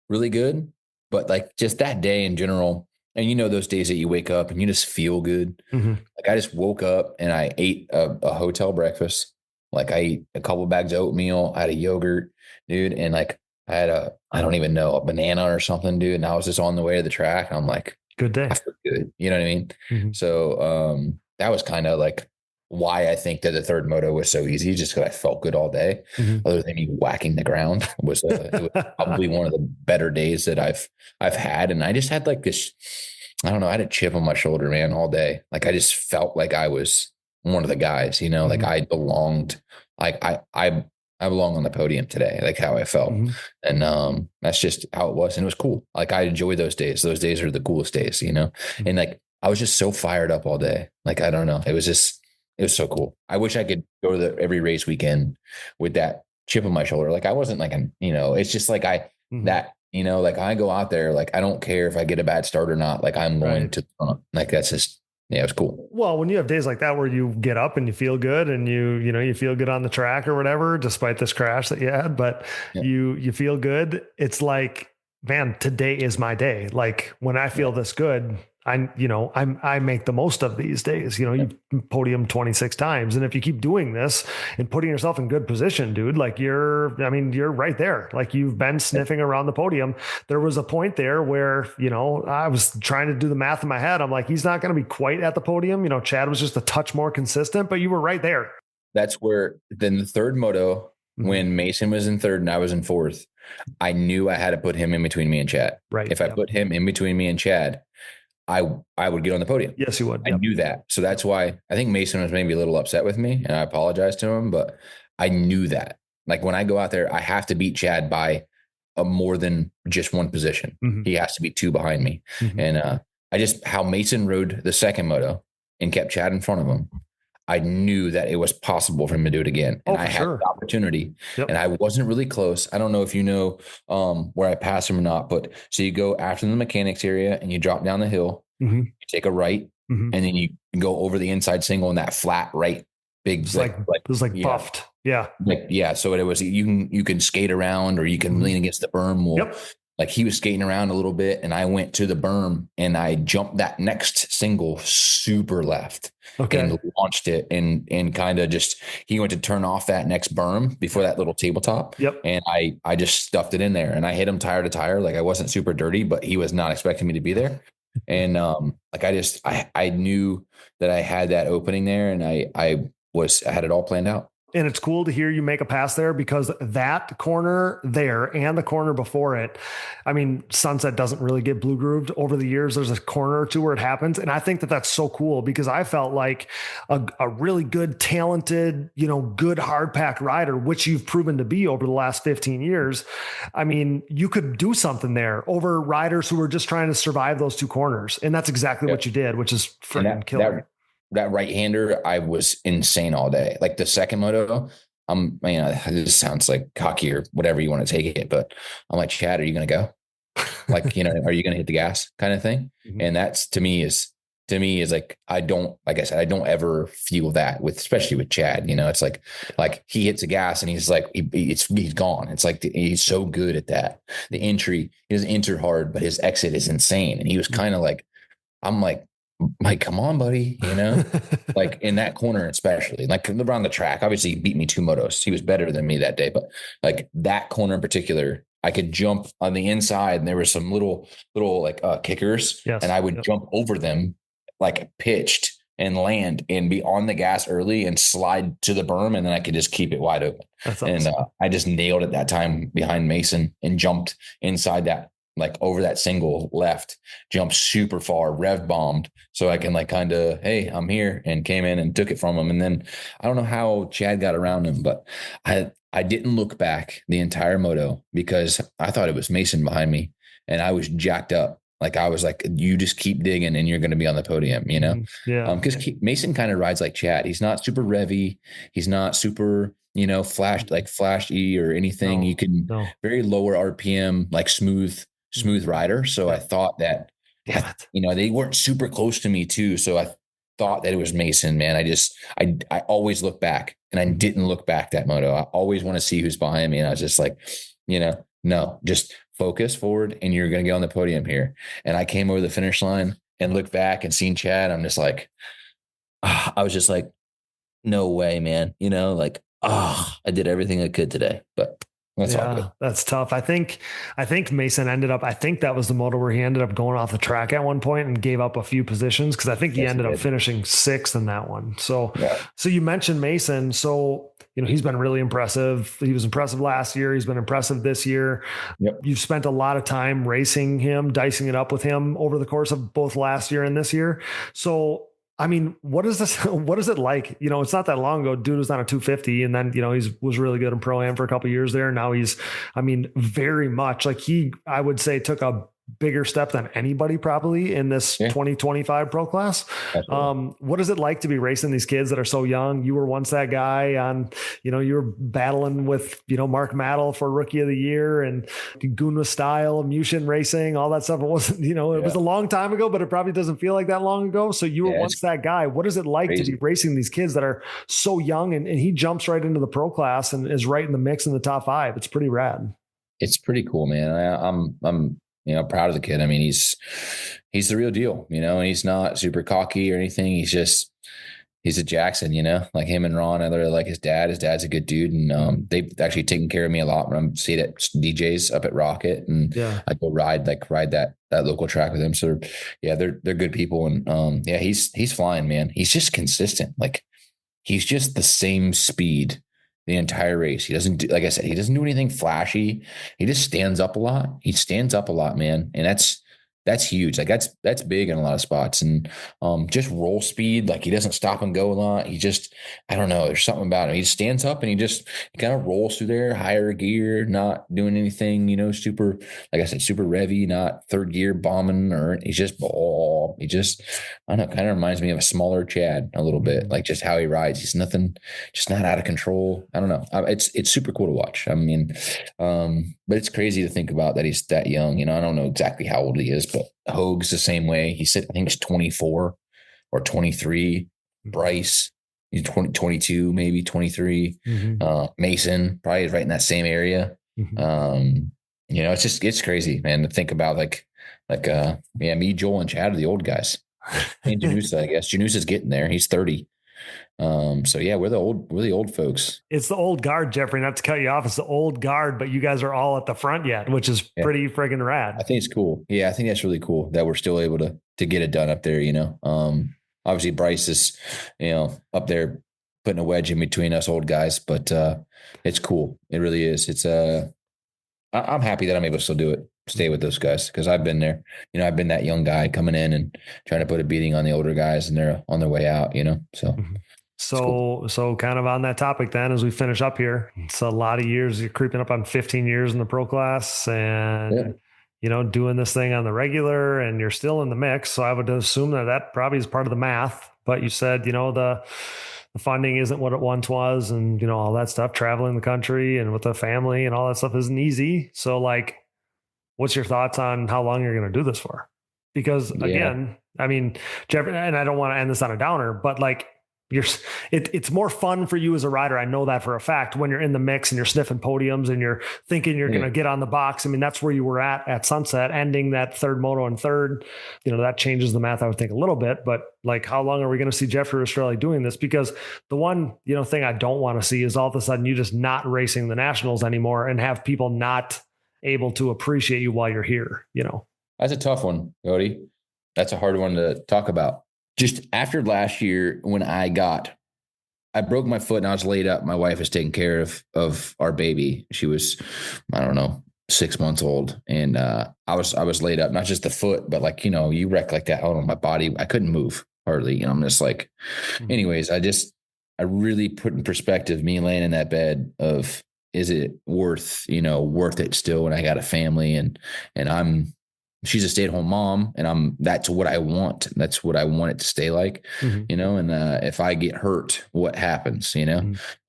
really good, but like just that day in general. And those days that you wake up and you just feel good. Like I just woke up and I ate a hotel breakfast. Like I ate a couple bags of oatmeal. I had a yogurt, dude. And like I had I don't even know, a banana or something, dude. And I was just on the way to the track. And I'm like, good day. I feel good. You know what I mean? So that was kind of like why I think that the third moto was so easy, just because I felt good all day. Other than me whacking the ground it was probably one of the better days that I've had. And I just had like this, I don't know, I had a chip on my shoulder, man, all day. Like I just felt like I was one of the guys, like I belonged, like I belong on the podium today, like how I felt. And that's just how it was. And it was cool. Like I enjoy those days. Those days are the coolest days, and like I was just so fired up all day. Like I don't know. It was so cool. I wish I could go to every race weekend with that chip on my shoulder. Like I wasn't like it's just like like I go out there, like I don't care if I get a bad start or not. Like I'm going to the front. Like that's just, it was cool. Well, when you have days like that where you get up and you feel good and you feel good on the track or whatever, despite this crash that you had, but you feel good. It's like, man, today is my day. Like when I feel this good, I make the most of these days. You podium 26 times. And if you keep doing this and putting yourself in good position, dude, like you're right there. Like you've been sniffing around the podium. There was a point there where, I was trying to do the math in my head. I'm like, he's not going to be quite at the podium. Chad was just a touch more consistent, but you were right there. That's where then the third moto, when Mason was in third and I was in fourth, I knew I had to put him in between me and Chad. Right. If I put him in between me and Chad, I would get on the podium. Yes, you would. I knew that. So that's why I think Mason was maybe a little upset with me and I apologized to him, but I knew that. Like when I go out there, I have to beat Chad by more than just one position. He has to be 2 behind me. And how Mason rode the second moto and kept Chad in front of him. I knew that it was possible for him to do it again. And I had the opportunity and I wasn't really close. I don't know if you know where I passed him or not, but so you go after the mechanics area and you drop down the hill, you take a right and then you go over the inside single in that flat right, big, it was like buffed. Yeah. So it was, you can skate around or you can lean against the berm. Well, like he was skating around a little bit and I went to the berm and I jumped that next single super left and launched it and kind of just, he went to turn off that next berm before that little tabletop. And I just stuffed it in there and I hit him tire to tire. Like I wasn't super dirty, but he was not expecting me to be there. And like I knew that I had that opening there and I had it all planned out. And it's cool to hear you make a pass there because that corner there and the corner before it, I mean, Sunset doesn't really get blue grooved over the years. There's a corner or two where it happens. And I think that that's so cool because I felt like a really good, talented, good hard pack rider, which you've proven to be over the last 15 years. I mean, you could do something there over riders who were just trying to survive those 2 corners. And that's exactly what you did, which is freaking killer. That right-hander, I was insane all day. Like the second moto, this sounds like cocky or whatever you want to take it, but I'm like, Chad, are you going to go? Like, are you going to hit the gas kind of thing? Mhm. And that's to me is like, like I said, I don't ever feel that especially with Chad, it's like he hits the gas and he's like, he's gone. It's like he's so good at that. The entry, he doesn't enter hard, but his exit is insane. And he was kind of like, I'm like, come on, buddy, like in that corner, especially like around the track. Obviously, he beat me 2 motos. He was better than me that day, but like that corner in particular, I could jump on the inside, and there were some little like kickers, Yes. and I would jump over them, like pitched, and land and be on the gas early and slide to the berm, and then I could just keep it wide open. That's awesome. And I just nailed it that time behind Mason and jumped inside that, like over that single left, jumped super far, rev bombed, so I can like kind of, hey, I'm here, and came in and took it from him. And then I don't know how Chad got around him, but I didn't look back the entire moto because I thought it was Mason behind me, and I was jacked up. Like I was like, you just keep digging and you're going to be on the podium, Yeah. Because Mason kind of rides like Chad. He's not super revvy. He's not super, flashy or anything. You can very lower RPM, like smooth rider. So I thought that, they weren't super close to me too. So I thought that it was Mason, man. I always look back, and I didn't look back that moto. I always want to see who's behind me. And I was just like, no, just focus forward and you're going to get on the podium here. And I came over the finish line and looked back and seen Chad. I'm just like, I was just like, no way, man. I did everything I could today, but that's all good. That's tough. I think Mason I think that was the moto where he ended up going off the track at one point and gave up a few positions, because I think he ended up finishing 6th in that one. So, So you mentioned Mason. So, he's been really impressive. He was impressive last year. He's been impressive this year. Yep. You've spent a lot of time racing him, dicing it up with him over the course of both last year and this year. So, I mean, what is it like? It's not that long ago. Dude was on a 250, and then, he was really good in Pro-Am for a couple of years there. Now he's, very much like I would say took a bigger step than anybody probably in this 2025 pro class. What is it like to be racing these kids that are so young? You were once that guy on, you were battling with, Mark Maddle for Rookie of the Year and Gunwa Style, Mushin Racing, all that stuff. It wasn't, it was a long time ago, but it probably doesn't feel like that long ago. So you were once that guy. What is it like to be racing these kids that are so young, and he jumps right into the pro class and is right in the mix in the top 5? It's pretty rad. It's pretty cool, man. I'm proud of the kid. I mean, he's the real deal, and he's not super cocky or anything. He's a Jackson, like him and Ron. I literally like his dad. His dad's a good dude. And they've actually taken care of me a lot when I'm seeing at DJs up at Rocket, and I go ride that local track with him. So they're good people. And he's flying, man. He's just consistent. Like he's just the same speed the entire race. He doesn't do, like I said, he doesn't do anything flashy. He just stands up a lot. He stands up a lot, man. And that's huge. Like that's big in a lot of spots. And just roll speed. Like he doesn't stop and go a lot. He just, I don't know. There's something about him. He just stands up and he kind of rolls through there, higher gear, not doing anything, super, like I said, super revvy, not third gear bombing, or he's just I don't know, kind of reminds me of a smaller Chad a little bit, like just how he rides. He's nothing, just not out of control. I don't know. It's super cool to watch. I mean, but it's crazy to think about that he's that young. I don't know exactly how old he is, but Hoag's the same way. I think he's 24 or 23. Bryce, he's 22, maybe 23. Mason probably is right in that same area. It's crazy, man, to think about me, Joel, and Chad are the old guys. And Janusa, I guess. Janusa's getting there. He's 30. We're the old folks. It's the old guard, Jeffrey, not to cut you off. It's the old guard, but you guys are all at the front yet, which is pretty friggin' rad. I think it's cool. Yeah. I think that's really cool that we're still able to get it done up there, obviously Bryce is, up there putting a wedge in between us old guys, but, it's cool. It really is. It's, I'm happy that I'm able to still do it. Stay with those guys, because I've been there. I've been that young guy coming in and trying to put a beating on the older guys, and they're on their way out, so. So kind of on that topic then, as we finish up here, it's a lot of years. You're creeping up on 15 years in the pro class, and doing this thing on the regular, and you're still in the mix. So I would assume that probably is part of the math. But you said, the funding isn't what it once was, and all that stuff, traveling the country and with the family and all that stuff isn't easy. So what's your thoughts on how long you're going to do this for? Because again, I mean, Jeffrey, and I don't want to end this on a downer, but like it's more fun for you as a rider. I know that for a fact when you're in the mix and you're sniffing podiums and you're thinking you're going to get on the box. I mean, that's where you were at Sunset, ending that third moto and third. That changes the math, I would think, a little bit. But like, how long are we going to see Jeffrey Rastrelli doing this? Because the one thing I don't want to see is all of a sudden you just not racing the nationals anymore and have people not able to appreciate you while you're here. That's a tough one, Cody. That's a hard one to talk about. Just after last year, when I broke my foot and I was laid up. My wife was taking care of our baby. She was, I don't know, 6 months old. And I was laid up, not just the foot, but like, you wreck like that. I don't know, my body, I couldn't move hardly. I'm just like, anyways, I really put in perspective me laying in that bed of, is it worth it still when I got a family and she's a stay-at-home mom and that's what I want. That's what I want it to stay like, and if I get hurt, what happens,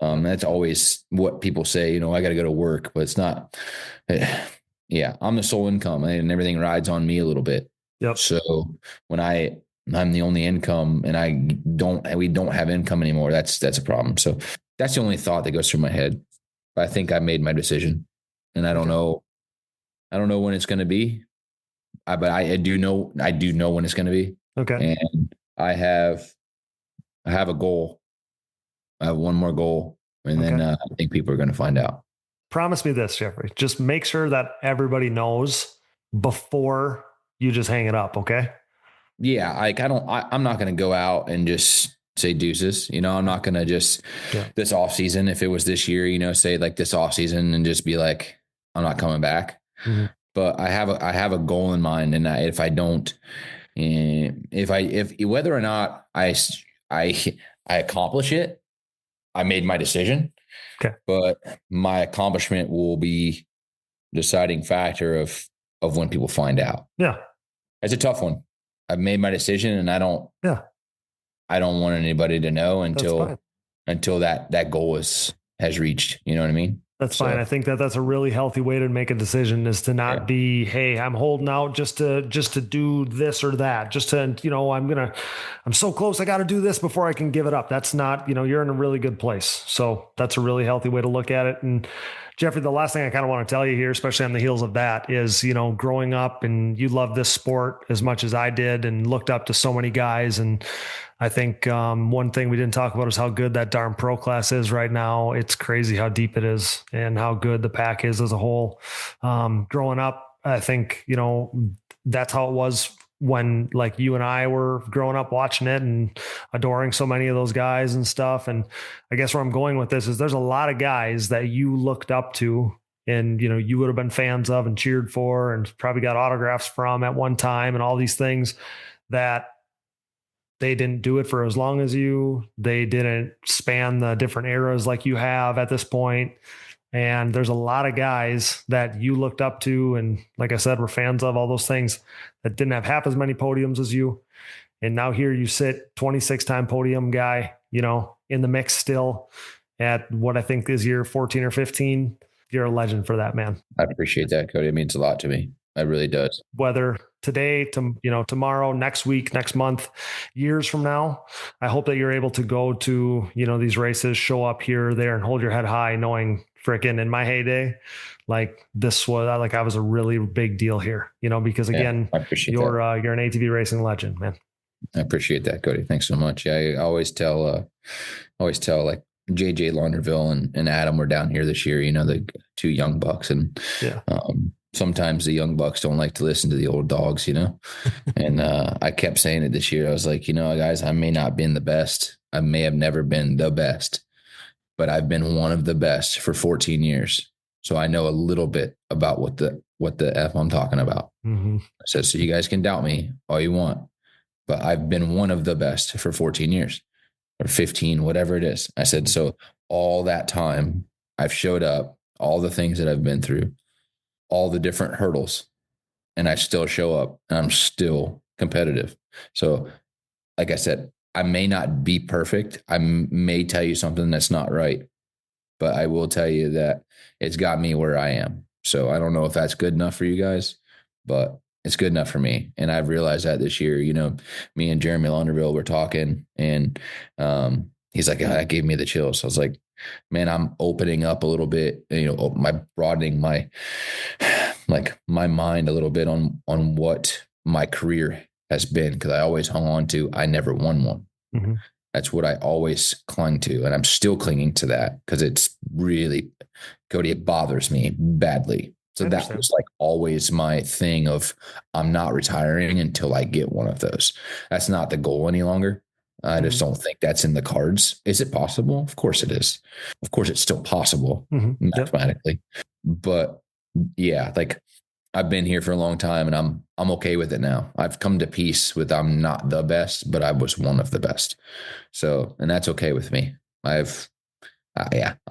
that's always what people say, I got to go to work, but it's not, I'm the sole income and everything rides on me a little bit. Yep. So when I'm the only income and we don't have income anymore, that's a problem. So that's the only thought that goes through my head. But I think I made my decision and I don't know when it's going to be. But I do know when it's going to be. Okay. And I have a goal. I have one more goal. And then I think people are going to find out. Promise me this, Jeffrey. Just make sure that everybody knows before you just hang it up. Okay. Yeah. I'm not going to go out and just say deuces. I'm not going to just this off season. If it was this year, say like this off season and just be like, I'm not coming back. Mm-hmm. But I have a goal in mind, and if I don't, if whether or not I accomplish it, I made my decision. Okay. But my accomplishment will be deciding factor of when people find out. Yeah, it's a tough one. I've made my decision, and I don't want anybody to know until that goal has reached. You know what I mean? That's fine. I think that's a really healthy way to make a decision, is to not be, hey, I'm holding out just to do this or that, just to, I'm so close, I got to do this before I can give it up. That's not, you're in a really good place. So that's a really healthy way to look at it. And Jeffrey, the last thing I kind of want to tell you here, especially on the heels of that, is, growing up and you love this sport as much as I did and looked up to so many guys. And I think one thing we didn't talk about is how good that darn pro class is right now. It's crazy how deep it is and how good the pack is as a whole. Growing up, I think, that's how it was when like you and I were growing up watching it and adoring so many of those guys and stuff. And I guess where I'm going with this is there's a lot of guys that you looked up to and, you would have been fans of and cheered for and probably got autographs from at one time and all these things that they didn't do it for as long as you. They didn't span the different eras like you have at this point. And there's a lot of guys that you looked up to and, like I said, were fans of, all those things, that didn't have half as many podiums as you. And now here you sit, 26-time podium guy, in the mix still at what I think is year 14 or 15. You're a legend for that, man. I appreciate that, Cody. It means a lot to me. It really does. Whether today, tomorrow, next week, next month, years from now, I hope that you're able to go to, these races, show up here or there and hold your head high, knowing frickin' in my heyday, like this was like, I was a really big deal here, because again, you're an ATV racing legend, man. I appreciate that, Cody. Thanks so much. Yeah, I always tell like JJ Launderville and Adam were down here this year, the two young bucks. And sometimes the young bucks don't like to listen to the old dogs, and I kept saying it this year. I was like, guys, I may not have been the best. I may have never been the best, but I've been one of the best for 14 years. So I know a little bit about what the F I'm talking about. Mm-hmm. I said, so you guys can doubt me all you want, but I've been one of the best for 14 years or 15, whatever it is. I said, so all that time I've showed up, all the things that I've been through, all the different hurdles, and I still show up and I'm still competitive. So like I said, I may not be perfect. I may tell you something that's not right, but I will tell you that it's got me where I am. So I don't know if that's good enough for you guys, but it's good enough for me. And I've realized that this year, me and Jeremy Launderville were talking, and he's like, that gave me the chills. I was like, man, I'm opening up a little bit, broadening my mind a little bit on what my career has been. Cause I always hung on to, I never won one. Mm-hmm. That's what I always clung to. And I'm still clinging to that because it's really, Cody, it bothers me badly. So that was like always my thing of I'm not retiring until I get one of those. That's not the goal any longer. I just don't think that's in the cards. Is it possible? Of course it is. Of course it's still possible mathematically. Yep. But yeah, like I've been here for a long time and I'm okay with it now. I've come to peace with I'm not the best, but I was one of the best. So, and that's okay with me. I'm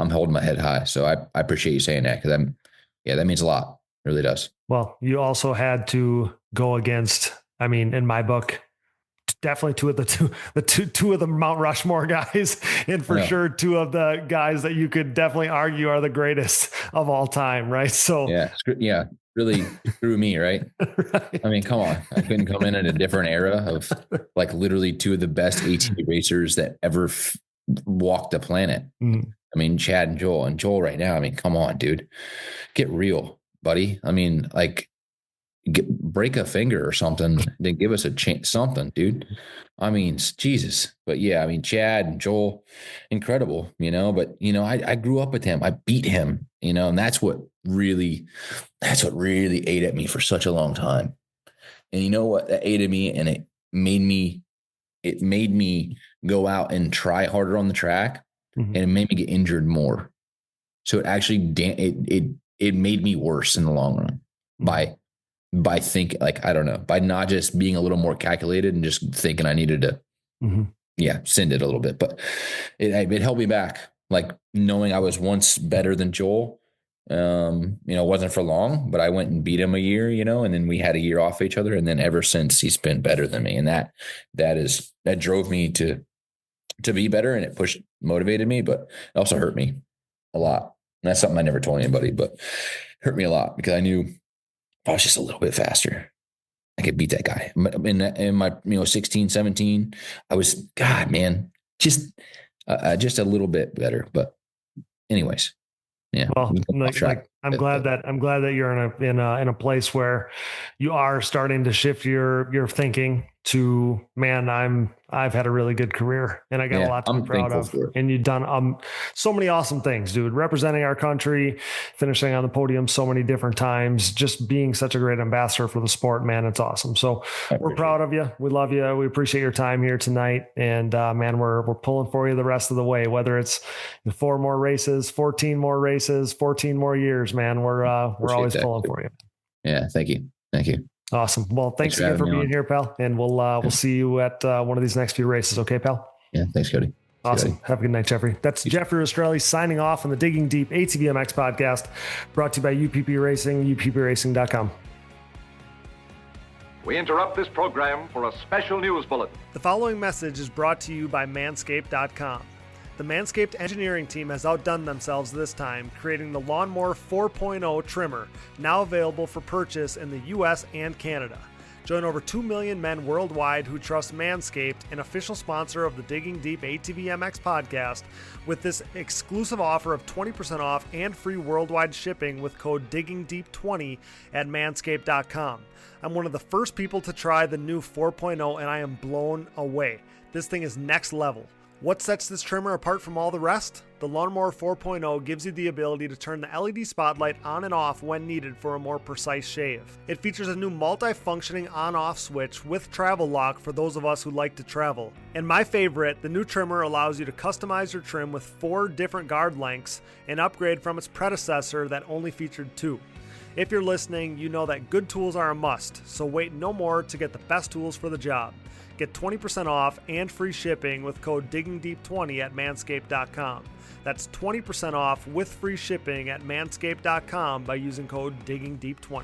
holding my head high. So I appreciate you saying that, because that means a lot. It really does. Well, you also had to go against, in my book, definitely two of the Mount Rushmore guys, and for sure two of the guys that you could definitely argue are the greatest of all time, right? So really screw me, right? Right. Come on. I couldn't come in a different era of like literally two of the best ATV racers that ever walked the planet. Mm-hmm. Chad and Joel right now. Come on, dude, get real, buddy. Break a finger or something, then give us a chance, something, dude. Jesus. But yeah, Chad and Joel, incredible, but I grew up with him. I beat him, and that's what really ate at me for such a long time. And you know what? That ate at me, and it made me go out and try harder on the track, and it made me get injured more. So it actually, it made me worse in the long run by thinking, by not just being a little more calculated and just thinking I needed to, send it a little bit, but it held me back. Like knowing I was once better than Joel, it wasn't for long, but I went and beat him a year, and then we had a year off each other. And then ever since he's been better than me. And that drove me to be better, and it motivated me, but it also hurt me a lot. And that's something I never told anybody, but it hurt me a lot because I knew I was just a little bit faster, I could beat that guy. In my 16, 17, I was, God, man, just a little bit better. But anyways, yeah. Well, I'm glad that you're in a place where you are starting to shift your thinking to, man, I've had a really good career and I got a lot to be proud of. And you've done so many awesome things, dude, representing our country, finishing on the podium so many different times, just being such a great ambassador for the sport, man. It's awesome. So we're proud of you. We love you. We appreciate your time here tonight. And man, we're pulling for you the rest of the way, whether it's 4 more races, 14 more races, 14 more years, man. We're always pulling for you. Yeah. Thank you. Awesome. Well, thanks again for being here, pal. And we'll see you at one of these next few races. Okay, pal? Yeah. Thanks, Cody. Awesome. Have a good night, Jeffrey. That's Jeffrey Rastrelli signing off on the Digging Deep ATVMX podcast, brought to you by UPP Racing, uppracing.com. We interrupt this program for a special news bulletin. The following message is brought to you by manscaped.com. The Manscaped engineering team has outdone themselves this time, creating the Lawnmower 4.0 trimmer, now available for purchase in the US and Canada. Join over 2 million men worldwide who trust Manscaped, an official sponsor of the Digging Deep ATVMX podcast, with this exclusive offer of 20% off and free worldwide shipping with code DiggingDeep20 at manscaped.com. I'm one of the first people to try the new 4.0 and I am blown away. This thing is next level. What sets this trimmer apart from all the rest? The Lawnmower 4.0 gives you the ability to turn the LED spotlight on and off when needed for a more precise shave. It features a new multi-functioning on-off switch with travel lock for those of us who like to travel. And my favorite, the new trimmer allows you to customize your trim with 4 different guard lengths, an upgrade from its predecessor that only featured 2. If you're listening, you know that good tools are a must, so wait no more to get the best tools for the job. Get 20% off and free shipping with code DiggingDeep20 at manscaped.com. That's 20% off with free shipping at manscaped.com by using code DiggingDeep20.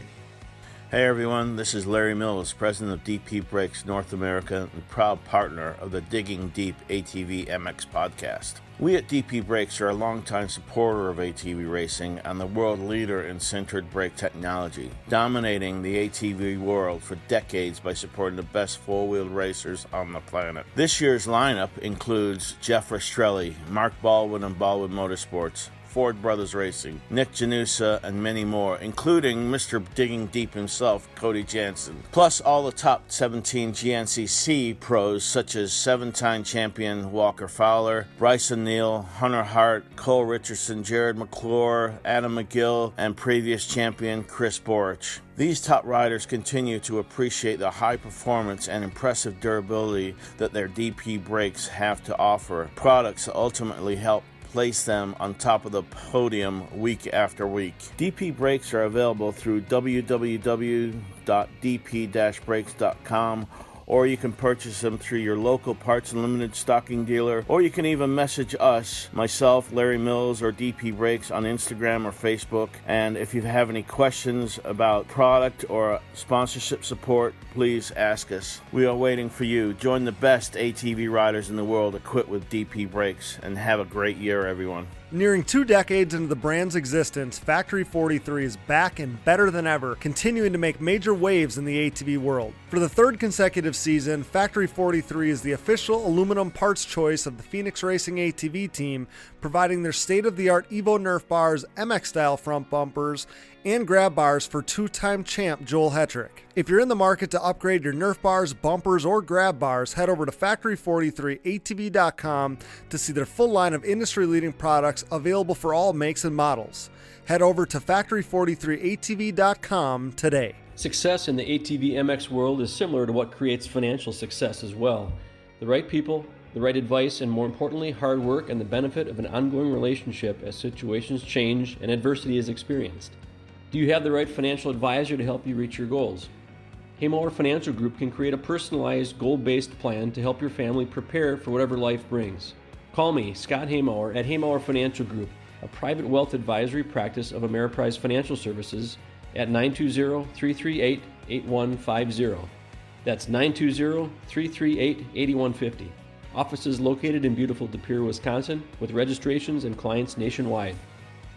Hey everyone, this is Larry Mills, president of DP Brakes North America and proud partner of the Digging Deep ATVMX Podcast. We at DP Brakes are a longtime supporter of ATV racing and the world leader in sintered brake technology, dominating the ATV world for decades by supporting the best four-wheeled racers on the planet. This year's lineup includes Jeff Rastrelli, Mark Baldwin and Baldwin Motorsports, Ford Brothers Racing, Nick Janusa, and many more, including Mr. Digging Deep himself, Cody Jansen. Plus all the top 17 GNCC pros such as 7-time champion Walker Fowler, Bryson Neal, Hunter Hart, Cole Richardson, Jared McClure, Adam McGill, and previous champion Chris Borich. These top riders continue to appreciate the high performance and impressive durability that their DP brakes have to offer, products that ultimately help place them on top of the podium week after week. DP brakes are available through www.dp-brakes.com, or you can purchase them through your local Parts Unlimited stocking dealer, or you can even message us, myself, Larry Mills, or DP Brakes on Instagram or Facebook. And if you have any questions about product or sponsorship support, please ask us. We are waiting for you. Join the best ATV riders in the world equipped with DP Brakes, and have a great year, everyone. Nearing 2 decades into the brand's existence, Factory 43 is back and better than ever, continuing to make major waves in the ATV world. For the 3rd consecutive season, Factory 43 is the official aluminum parts choice of the Phoenix Racing ATV team, providing their state-of-the-art Evo Nerf bars, MX-style front bumpers, and grab bars for 2-time champ Joel Hetrick. If you're in the market to upgrade your Nerf bars, bumpers, or grab bars, head over to factory43atv.com to see their full line of industry-leading products available for all makes and models. Head over to factory43atv.com today. Success in the ATV MX world is similar to what creates financial success as well. The right people, the right advice, and more importantly, hard work and the benefit of an ongoing relationship as situations change and adversity is experienced. Do you have the right financial advisor to help you reach your goals? Haymauer Financial Group can create a personalized, goal-based plan to help your family prepare for whatever life brings. Call me, Scott Haymauer, at Haymauer Financial Group, a private wealth advisory practice of Ameriprise Financial Services, at 920-338-8150. That's 920-338-8150. Offices located in beautiful De Pere, Wisconsin, with registrations and clients nationwide.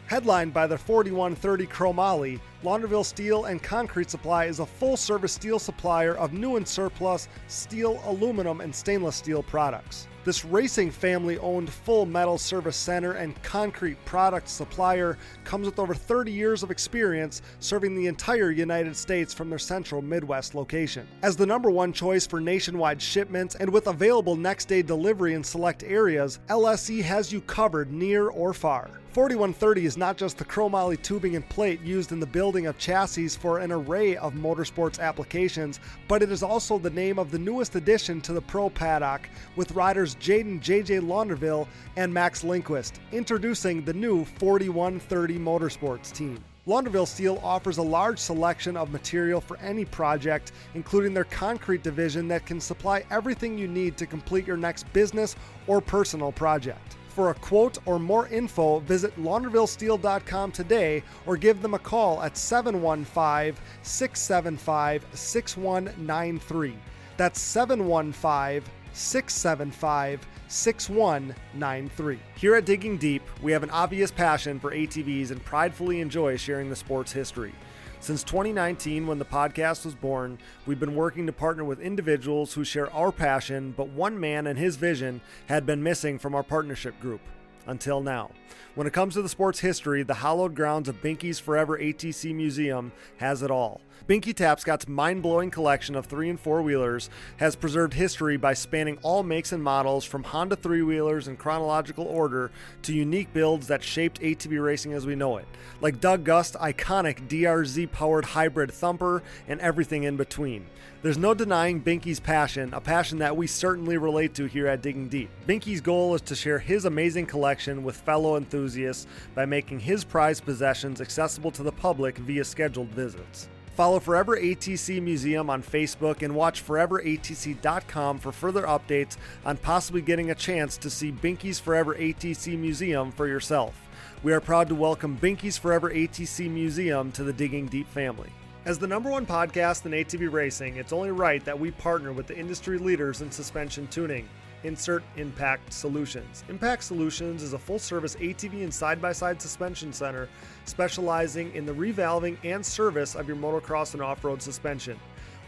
Headlined by their 4130 Chromoly, Launderville Steel and Concrete Supply is a full-service steel supplier of new and surplus steel, aluminum, and stainless steel products. This racing family-owned full metal service center and concrete product supplier comes with over 30 years of experience serving the entire United States from their central Midwest location. As the #1 choice for nationwide shipments and with available next-day delivery in select areas, LSE has you covered near or far. 4130 is not just the chromoly tubing and plate used in the building of chassis for an array of motorsports applications, but it is also the name of the newest addition to the pro paddock, with riders Jaden JJ Launderville and Max Lindquist, introducing the new 4130 Motorsports team. Launderville Steel offers a large selection of material for any project, including their concrete division that can supply everything you need to complete your next business or personal project. For a quote or more info, visit laundervillesteel.com today or give them a call at 715-675-6193. That's 715-675-6193. Here at Digging Deep, we have an obvious passion for ATVs and pridefully enjoy sharing the sport's history. Since 2019, when the podcast was born, we've been working to partner with individuals who share our passion, but one man and his vision had been missing from our partnership group. Until now. When it comes to the sport's history, the hallowed grounds of Binky's Forever ATC Museum has it all. Binky Tapscott's mind-blowing collection of 3- and 4-wheelers has preserved history by spanning all makes and models, from Honda 3-wheelers in chronological order to unique builds that shaped ATV racing as we know it, like Doug Gust's iconic DRZ-powered hybrid thumper and everything in between. There's no denying Binky's passion, a passion that we certainly relate to here at Digging Deep. Binky's goal is to share his amazing collection with fellow enthusiasts by making his prized possessions accessible to the public via scheduled visits. Follow Forever ATC Museum on Facebook and watch foreveratc.com for further updates on possibly getting a chance to see Binky's Forever ATC Museum for yourself. We are proud to welcome Binky's Forever ATC Museum to the Digging Deep family. As the #1 podcast in ATV racing, it's only right that we partner with the industry leaders in suspension tuning. Insert Impact Solutions. Impact Solutions is a full-service ATV and side-by-side suspension center specializing in the revalving and service of your motocross and off-road suspension.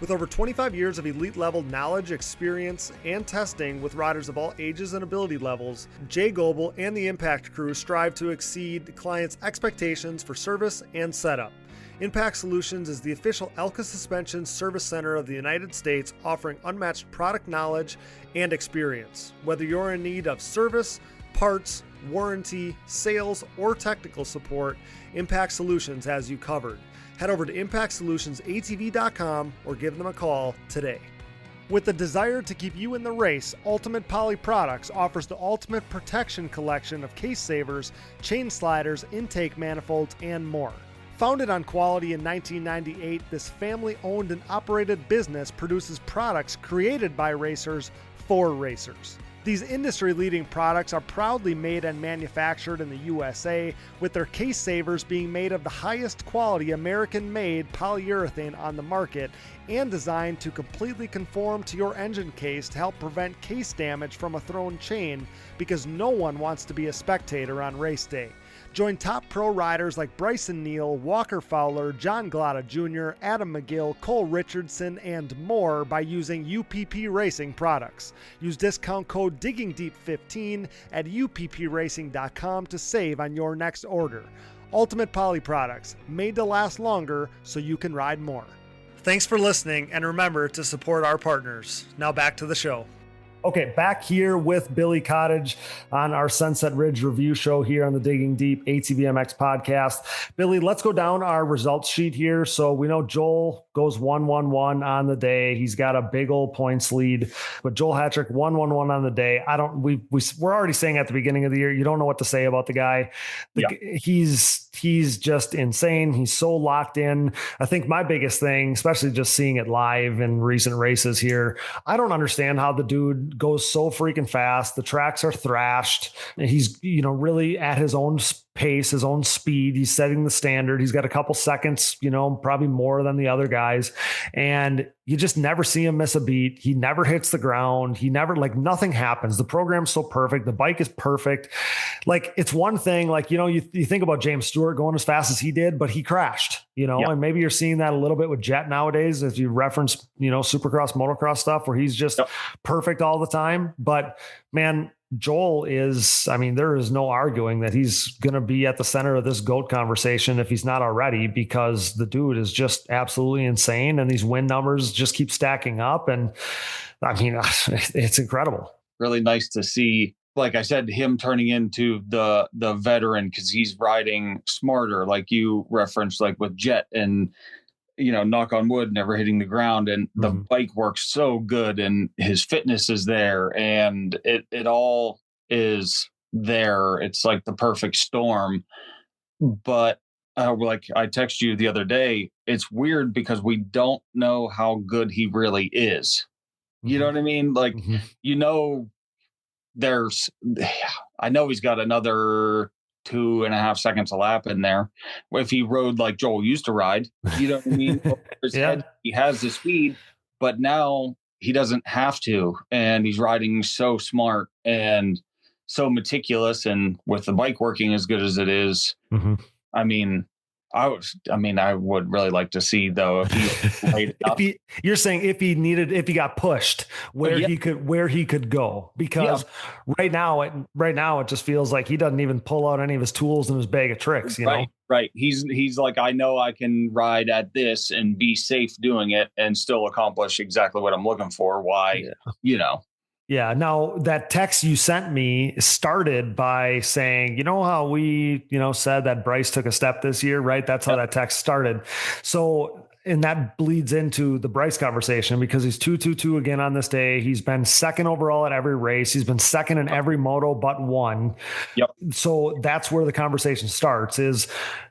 With over 25 years of elite-level knowledge, experience, and testing with riders of all ages and ability levels, Jay Goebel and the Impact crew strive to exceed clients' expectations for service and setup. Impact Solutions is the official Elka Suspension Service Center of the United States, offering unmatched product knowledge and experience. Whether you're in need of service, parts, warranty, sales, or technical support, Impact Solutions has you covered. Head over to impactsolutionsatv.com or give them a call today. With the desire to keep you in the race, Ultimate Poly Products offers the ultimate protection collection of case savers, chain sliders, intake manifolds, and more. Founded on quality in 1998, this family-owned and operated business produces products created by racers for racers. These industry-leading products are proudly made and manufactured in the USA, with their case savers being made of the highest quality American-made polyurethane on the market and designed to completely conform to your engine case to help prevent case damage from a thrown chain, because no one wants to be a spectator on race day. Join top pro riders like Bryson Neal, Walker Fowler, John Glotta Jr., Adam McGill, Cole Richardson, and more by using UPP Racing products. Use discount code DIGGINGDEEP15 at uppracing.com to save on your next order. Ultimate Poly Products, made to last longer so you can ride more. Thanks for listening, and remember to support our partners. Now back to the show. Okay, back here with Billy Cottage on our Sunset Ridge review show here on the Digging Deep ATVMX podcast. Billy, let's go down our results sheet here. So we know Joel goes 1-1-1 on the day. He's got a big old points lead, but Joel Hattrick 1-1-1 on the day. We're already saying at the beginning of the year, you don't know what to say about the guy. He's just insane. He's so locked in. I think my biggest thing, especially just seeing it live in recent races here, I don't understand how the dude goes so freaking fast. The tracks are thrashed. He's, really at his own pace, his own speed. He's setting the standard. He's got a couple seconds, probably more than the other guys. And you just never see him miss a beat. He never hits the ground. He never, nothing happens. The program's so perfect. The bike is perfect. It's one thing, you think about James Stewart going as fast as he did, but he crashed, and maybe you're seeing that a little bit with Jet nowadays, as you reference, supercross, motocross stuff where he's just perfect all the time. But man, Joel is, there is no arguing that he's going to be at the center of this GOAT conversation if he's not already, because the dude is just absolutely insane. And these win numbers just keep stacking up. And it's incredible. Really nice to see, like I said, him turning into the veteran, because he's riding smarter, like you referenced, like with Jet, and knock on wood, never hitting the ground, and the bike works so good, and his fitness is there, and it all is there. It's like the perfect storm. But like I texted you the other day, it's weird because we don't know how good he really is. You know what I mean? I know he's got another 2.5 seconds a lap in there. If he rode like Joel used to ride, you know what I mean? He has the speed, but now he doesn't have to. And he's riding so smart and so meticulous. And with the bike working as good as it is, I would really like to see, though, if he laid it up. You're saying if he got pushed, where he could go, because right now it just feels like he doesn't even pull out any of his tools in his bag of tricks. Right. He's like, I know I can ride at this and be safe doing it and still accomplish exactly what I'm looking for. Why, Yeah. Now that text you sent me started by saying, how we, said that Bryce took a step this year, right? That's how that text started. So, and that bleeds into the Bryce conversation, because he's 2-2-2 again on this day. He's been second overall at every race. He's been second in every moto but one. Yep. So that's where the conversation starts, is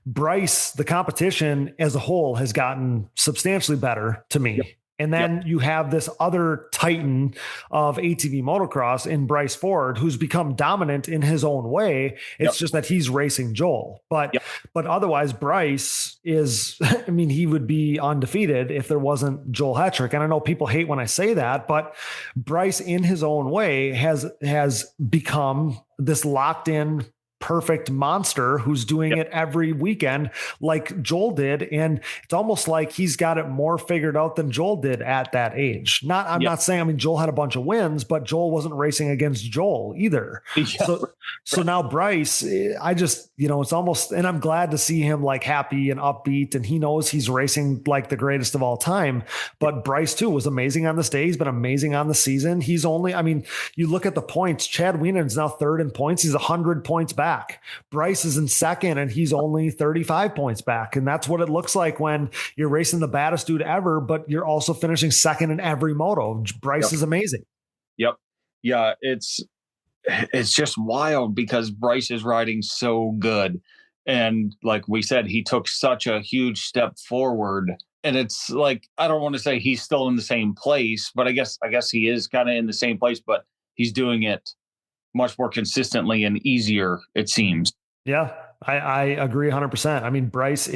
Bryce, the competition as a whole has gotten substantially better to me. Yep. And then you have this other titan of ATV motocross in Bryce Ford, who's become dominant in his own way. It's just that he's racing Joel. But otherwise, Bryce is, I mean, he would be undefeated if there wasn't Joel Hetrick. And I know people hate when I say that, but Bryce in his own way has become this locked in perfect monster who's doing it every weekend like Joel did. And it's almost like he's got it more figured out than Joel did at that age. I'm not saying, I mean, Joel had a bunch of wins, but Joel wasn't racing against Joel either. So now Bryce, I just, it's almost, and I'm glad to see him like happy and upbeat, and he knows he's racing like the greatest of all time. But Bryce too was amazing on this day. He's been amazing on the season. He's only, I mean, you look at the points, Chad Wienen's now third in points. He's 100 points back. Bryce is in second and he's only 35 points back. And that's what it looks like when you're racing the baddest dude ever, but you're also finishing second in every moto. Bryce is amazing. Yep. Yeah. It's just wild because Bryce is riding so good. And like we said, he took such a huge step forward. And it's like, I don't want to say he's still in the same place, but I guess he is kind of in the same place, but he's doing it much more consistently and easier, it seems. Yeah, I agree 100%. I mean, Bryce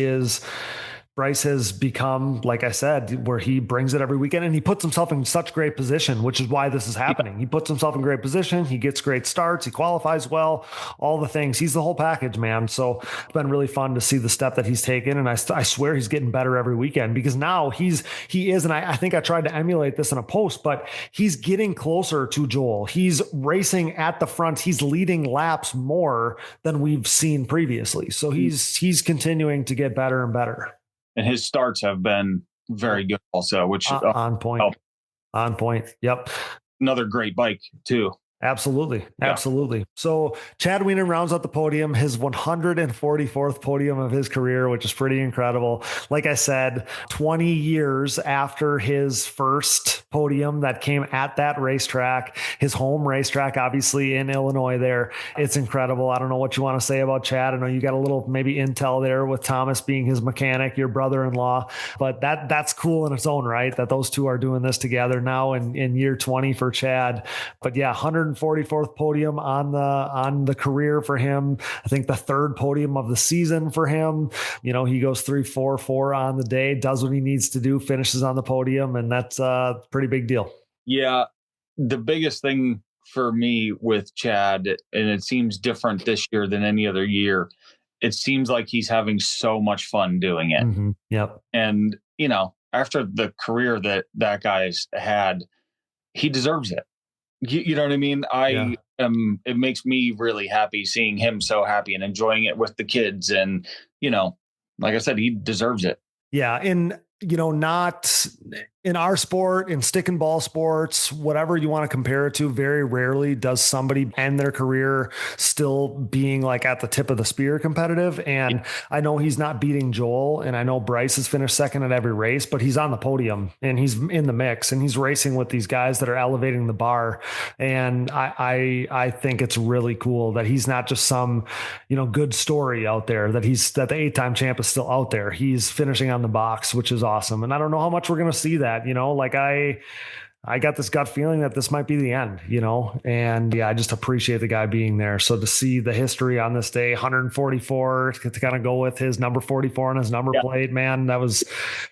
has become, like I said, where he brings it every weekend and he puts himself in such great position, which is why this is happening. He puts himself in great position. He gets great starts. He qualifies well, all the things. He's the whole package, man. So it's been really fun to see the step that he's taken. And I swear he's getting better every weekend because now he is, and I think I tried to emulate this in a post, but he's getting closer to Joel. He's racing at the front. He's leading laps more than we've seen previously. So he's continuing to get better and better. And his starts have been very good also, which on point. On point. Yep. Another great bike too. Absolutely. Absolutely. So Chad Wienen rounds out the podium, his 144th podium of his career, which is pretty incredible. Like I said, 20 years after his first podium that came at that racetrack, his home racetrack, obviously in Illinois there. It's incredible. I don't know what you want to say about Chad. I know you got a little maybe intel there with Thomas being his mechanic, your brother-in-law, but that's cool in its own right that those two are doing this together now in year 20 for Chad. But yeah, 144th podium on the career for him. I think the third podium of the season for him. He goes 3-4-4 on the day, does what he needs to do, finishes on the podium, and that's a pretty big deal. Yeah. The biggest thing for me with Chad, and it seems different this year than any other year, it seems like he's having so much fun doing it. Mm-hmm. Yep. And, after the career that guy's had, he deserves it. You know what I mean? It makes me really happy seeing him so happy and enjoying it with the kids. And, like I said, he deserves it. Yeah. And, not in our sport, in stick and ball sports, whatever you want to compare it to, very rarely does somebody end their career still being like at the tip of the spear competitive. And I know he's not beating Joel, and I know Bryce has finished second at every race, but he's on the podium and he's in the mix and he's racing with these guys that are elevating the bar. And I think it's really cool that he's not just some, good story out there, that the 8-time champ is still out there. He's finishing on the box, which is awesome. And I don't know how much we're going to see that, like I got this gut feeling that this might be the end, and I just appreciate the guy being there. So to see the history on this day, 144, to kind of go with his number 44 on his number plate, man, that was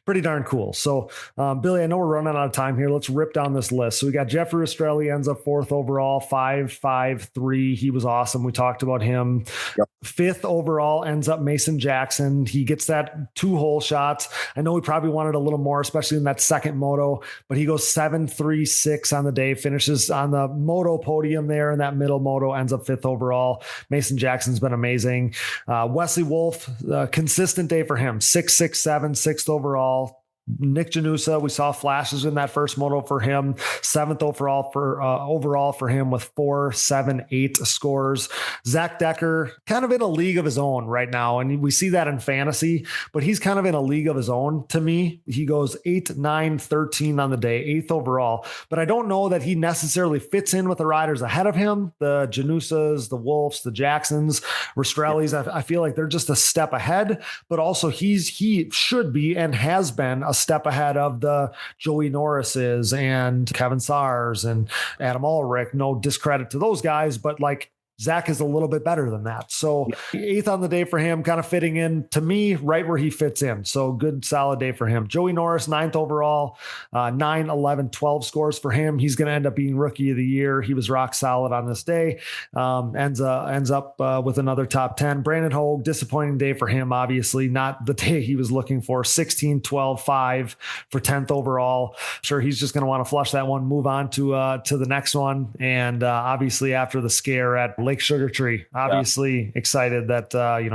pretty darn cool. So Billy, I know we're running out of time here. Let's rip down this list. So we got Jeffrey Rastrelli ends up 4th overall, 5.53. He was awesome. We talked about him. Yep. 5th overall ends up Mason Jackson. He gets that 2-hole shots. I know he probably wanted a little more, especially in that second moto, but he goes 7.36 on the day, finishes on the moto podium there in that middle moto, ends up 5th overall. Mason Jackson's been amazing. Wesley Wolf, consistent day for him, 6.67, 6th overall. Nick Janusa, we saw flashes in that first moto for him, 7th overall for him with 4.78 scores. Zach Decker, kind of in a league of his own right now, and we see that in fantasy, but he's kind of in a league of his own to me. He goes 8, 9, 13 on the day, 8th overall, but I don't know that he necessarily fits in with the riders ahead of him, the Janusas, the Wolfs, the Jacksons, Rastrellis. I feel like they're just a step ahead, but also he should be and has been a a step ahead of the Joey Norrises and Kevin Sars and Adam Ulrich. No discredit to those guys, but like Zach is a little bit better than that. So 8th on the day for him, kind of fitting in to me right where he fits in. So good, solid day for him. Joey Norris, 9th overall, 9, 11, 12 scores for him. He's going to end up being rookie of the year. He was rock solid on this day. Ends up with another top 10. Brandon Hogue, disappointing day for him. Obviously not the day he was looking for. 16, 12, 5 for 10th overall. Sure. He's just going to want to flush that one, move on to the next one. And obviously after the scare at Lake Sugar Tree, obviously excited that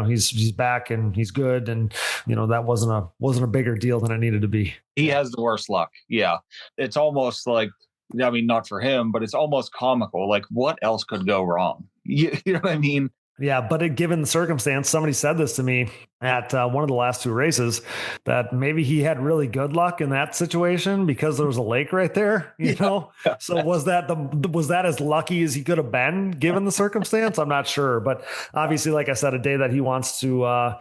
he's back and he's good, and that wasn't a bigger deal than it needed to be. He has the worst luck. Yeah, it's almost like, I mean, not for him, but it's almost comical. Like, what else could go wrong? You know what I mean? Yeah, but given the circumstance, somebody said this to me at one of the last 2 races, that maybe he had really good luck in that situation because there was a lake right there, you know? So was that as lucky as he could have been given the circumstance? I'm not sure, but obviously, like I said, a day that he wants to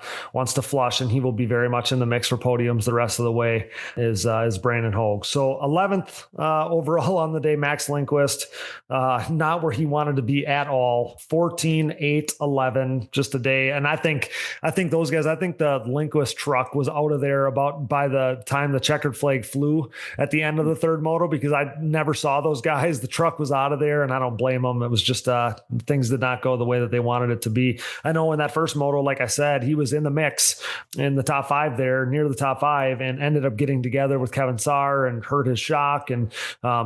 flush, and he will be very much in the mix for podiums the rest of the way is Brandon Hogue. So 11th overall on the day, Max Lindquist, not where he wanted to be at all. 14, 8, 11, just a day. And I think those guys, I think the Lindquist truck was out of there about by the time the checkered flag flew at the end of the 3rd moto, because I never saw those guys. The truck was out of there, and I don't blame them. It was just things did not go the way that they wanted it to be. I know in that first moto, like I said, he was in the mix in the top 5 there, near the top 5, and ended up getting together with Kevin Sar and hurt his shock, and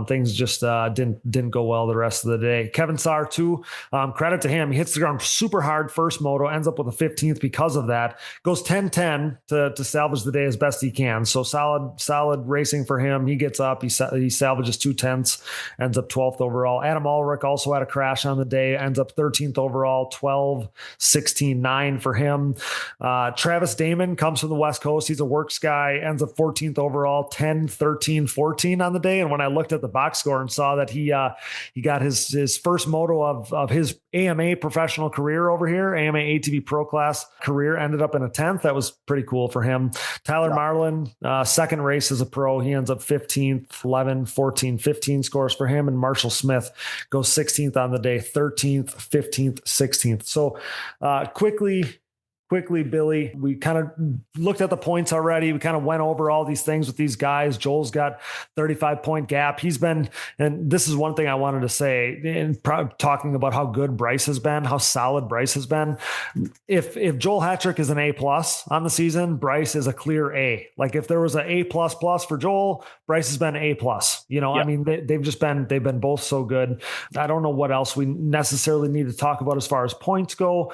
things just didn't go well the rest of the day. Kevin Sar too, credit to him. He hits the ground super hard first moto, ends up with a 15th because of that. Goes 10-10 to salvage the day as best he can. So solid racing for him. He gets up, he salvages 2/10, ends up 12th overall. Adam Ulrich also had a crash on the day, ends up 13th overall, 12, 16, 9 for him. Travis Damon comes from the West Coast. He's a works guy, ends up 14th overall, 10, 13, 14 on the day. And when I looked at the box score and saw that he got his first moto of his AMA professional career over here, AMA ATV Pro Class career, ended up in a 10th. That was pretty cool for him. Tyler Marlin, second race as a pro. He ends up 15th, 11, 14, 15 scores for him. And Marshall Smith goes 16th on the day, 13th, 15th, 16th. So quickly, Billy, we kind of looked at the points already. We kind of went over all these things with these guys. Joel's got 35-point gap. He's been, and this is one thing I wanted to say in talking about how good Bryce has been, how solid Bryce has been. If Joel Hatrick is an A+ on the season, Bryce is a clear A. Like if there was an A++ for Joel, Bryce has been A+. I mean, they've been both so good. I don't know what else we necessarily need to talk about as far as points go.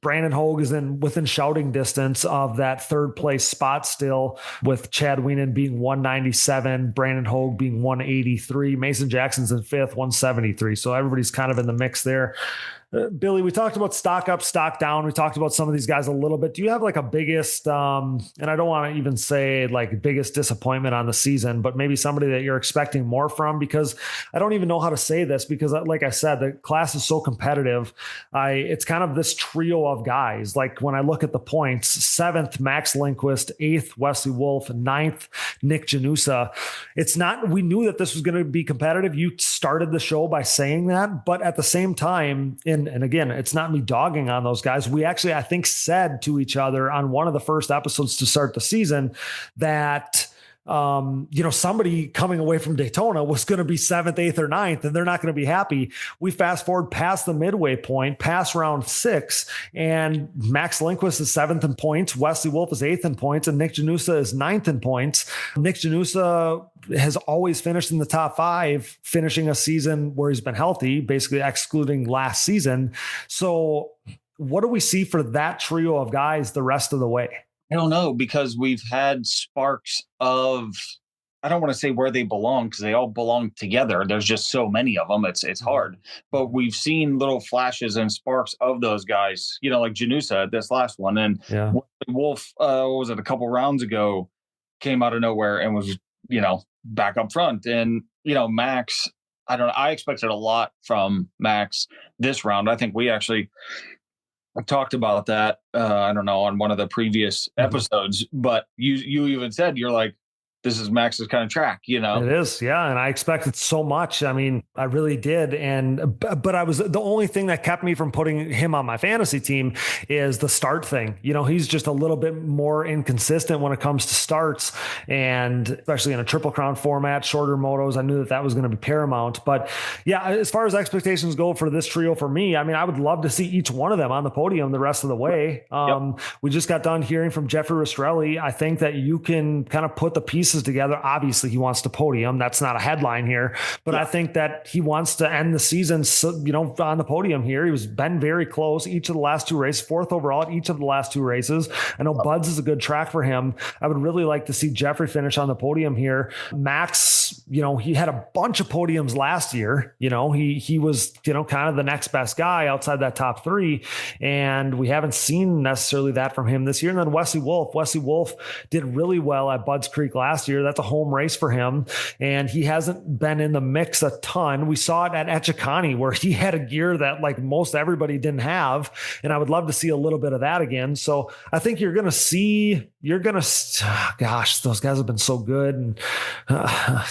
Brandon Hogue is within shouting distance of that 3rd place spot still, with Chad Wienen being 197, Brandon Hogue being 183, Mason Jackson's in 5th, 173. So everybody's kind of in the mix there. Billy, we talked about stock up, stock down. We talked about some of these guys a little bit. Do you have like a biggest, and I don't want to even say like biggest disappointment on the season, but maybe somebody that you're expecting more from? Because I don't even know how to say this, because like I said, the class is so competitive. It's kind of this trio of guys. Like when I look at the points, 7th, Max Lindquist, 8th, Wesley Wolf, 9th, Nick Janusa. It's not, we knew that this was going to be competitive. You started the show by saying that, but at the same time, and again, it's not me dogging on those guys. We actually, I think, said to each other on one of the first episodes to start the season that somebody coming away from Daytona was going to be 7th, 8th, or 9th, and they're not going to be happy. We fast forward past the midway point, past round 6, and Max Lindquist is 7th in points. Wesley Wolf is 8th in points, and Nick Janusa is 9th in points. Nick Janusa has always finished in the top 5, finishing a season where he's been healthy, basically excluding last season. So what do we see for that trio of guys the rest of the way? I don't know, because we've had sparks of, I don't want to say where they belong, because they all belong together. There's just so many of them. It's hard. But we've seen little flashes and sparks of those guys, like Janusa, this last one. And Wolf, what was it, a couple rounds ago, came out of nowhere and was, back up front. And, Max, I expected a lot from Max this round. I think we actually I talked about that, I don't know, on one of the previous episodes, but you even said, you're like, this is Max's kind of track, you know? It is. Yeah. And I expected so much. I mean, I really did. But I was, the only thing that kept me from putting him on my fantasy team is the start thing. You know, he's just a little bit more inconsistent when it comes to starts, and especially in a Triple Crown format, shorter motos. I knew that was going to be paramount. But yeah, as far as expectations go for this trio, for me, I mean, I would love to see each one of them on the podium the rest of the way. We just got done hearing from Jeffrey Rastrelli. I think that you can kind of put the pieces together. Obviously, he wants to podium. That's not a headline here, but I think that he wants to end the season, you know, on the podium here. He was been very close each of the last two races, fourth overall at each of the last two races. I know Bud's is a good track for him. I would really like to see Jeffrey finish on the podium here. Max, you know, he had a bunch of podiums last year. You know, he was, you know, kind of the next best guy outside that top three, and we haven't seen necessarily that from him this year. And then Wesley Wolf did really well at Bud's Creek last year. That's a home race for him, and he hasn't been in the mix a ton. We saw it at Etchikani where he had a gear that like most everybody didn't have, and I would love to see a little bit of that again. So I think gosh, those guys have been so good. And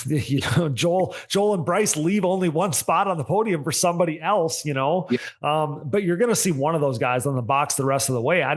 you know, Joel and Bryce leave only one spot on the podium for somebody else, you know. But you're going to see one of those guys on the box the rest of the way. I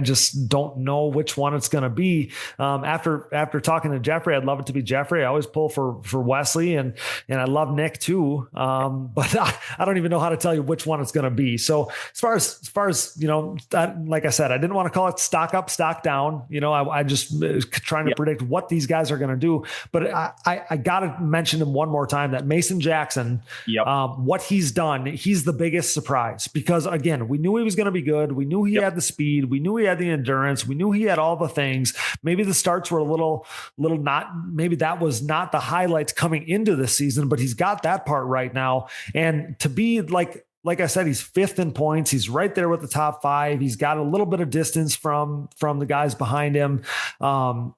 just don't know which one it's going to be. After talking to Jeffrey, I'd love it to be Jeffrey. I always pull for Wesley, and I love Nick too. But I don't even know how to tell you which one it's going to be. So as far as, you know, like I said, I didn't want to call it stock up, stock down. You know, I just trying to predict what these guys are going to do. But I got to mention him one more time, that Mason Jackson, what he's done, he's the biggest surprise, because again, we knew he was going to be good. We knew he had the speed. We knew he had the endurance. We knew he had all the things. Maybe the starts were a little not, maybe that was not the highlights coming into the season, but he's got that part right now. And to be like I said, he's fifth in points. He's right there with the top five. He's got a little bit of distance from the guys behind him.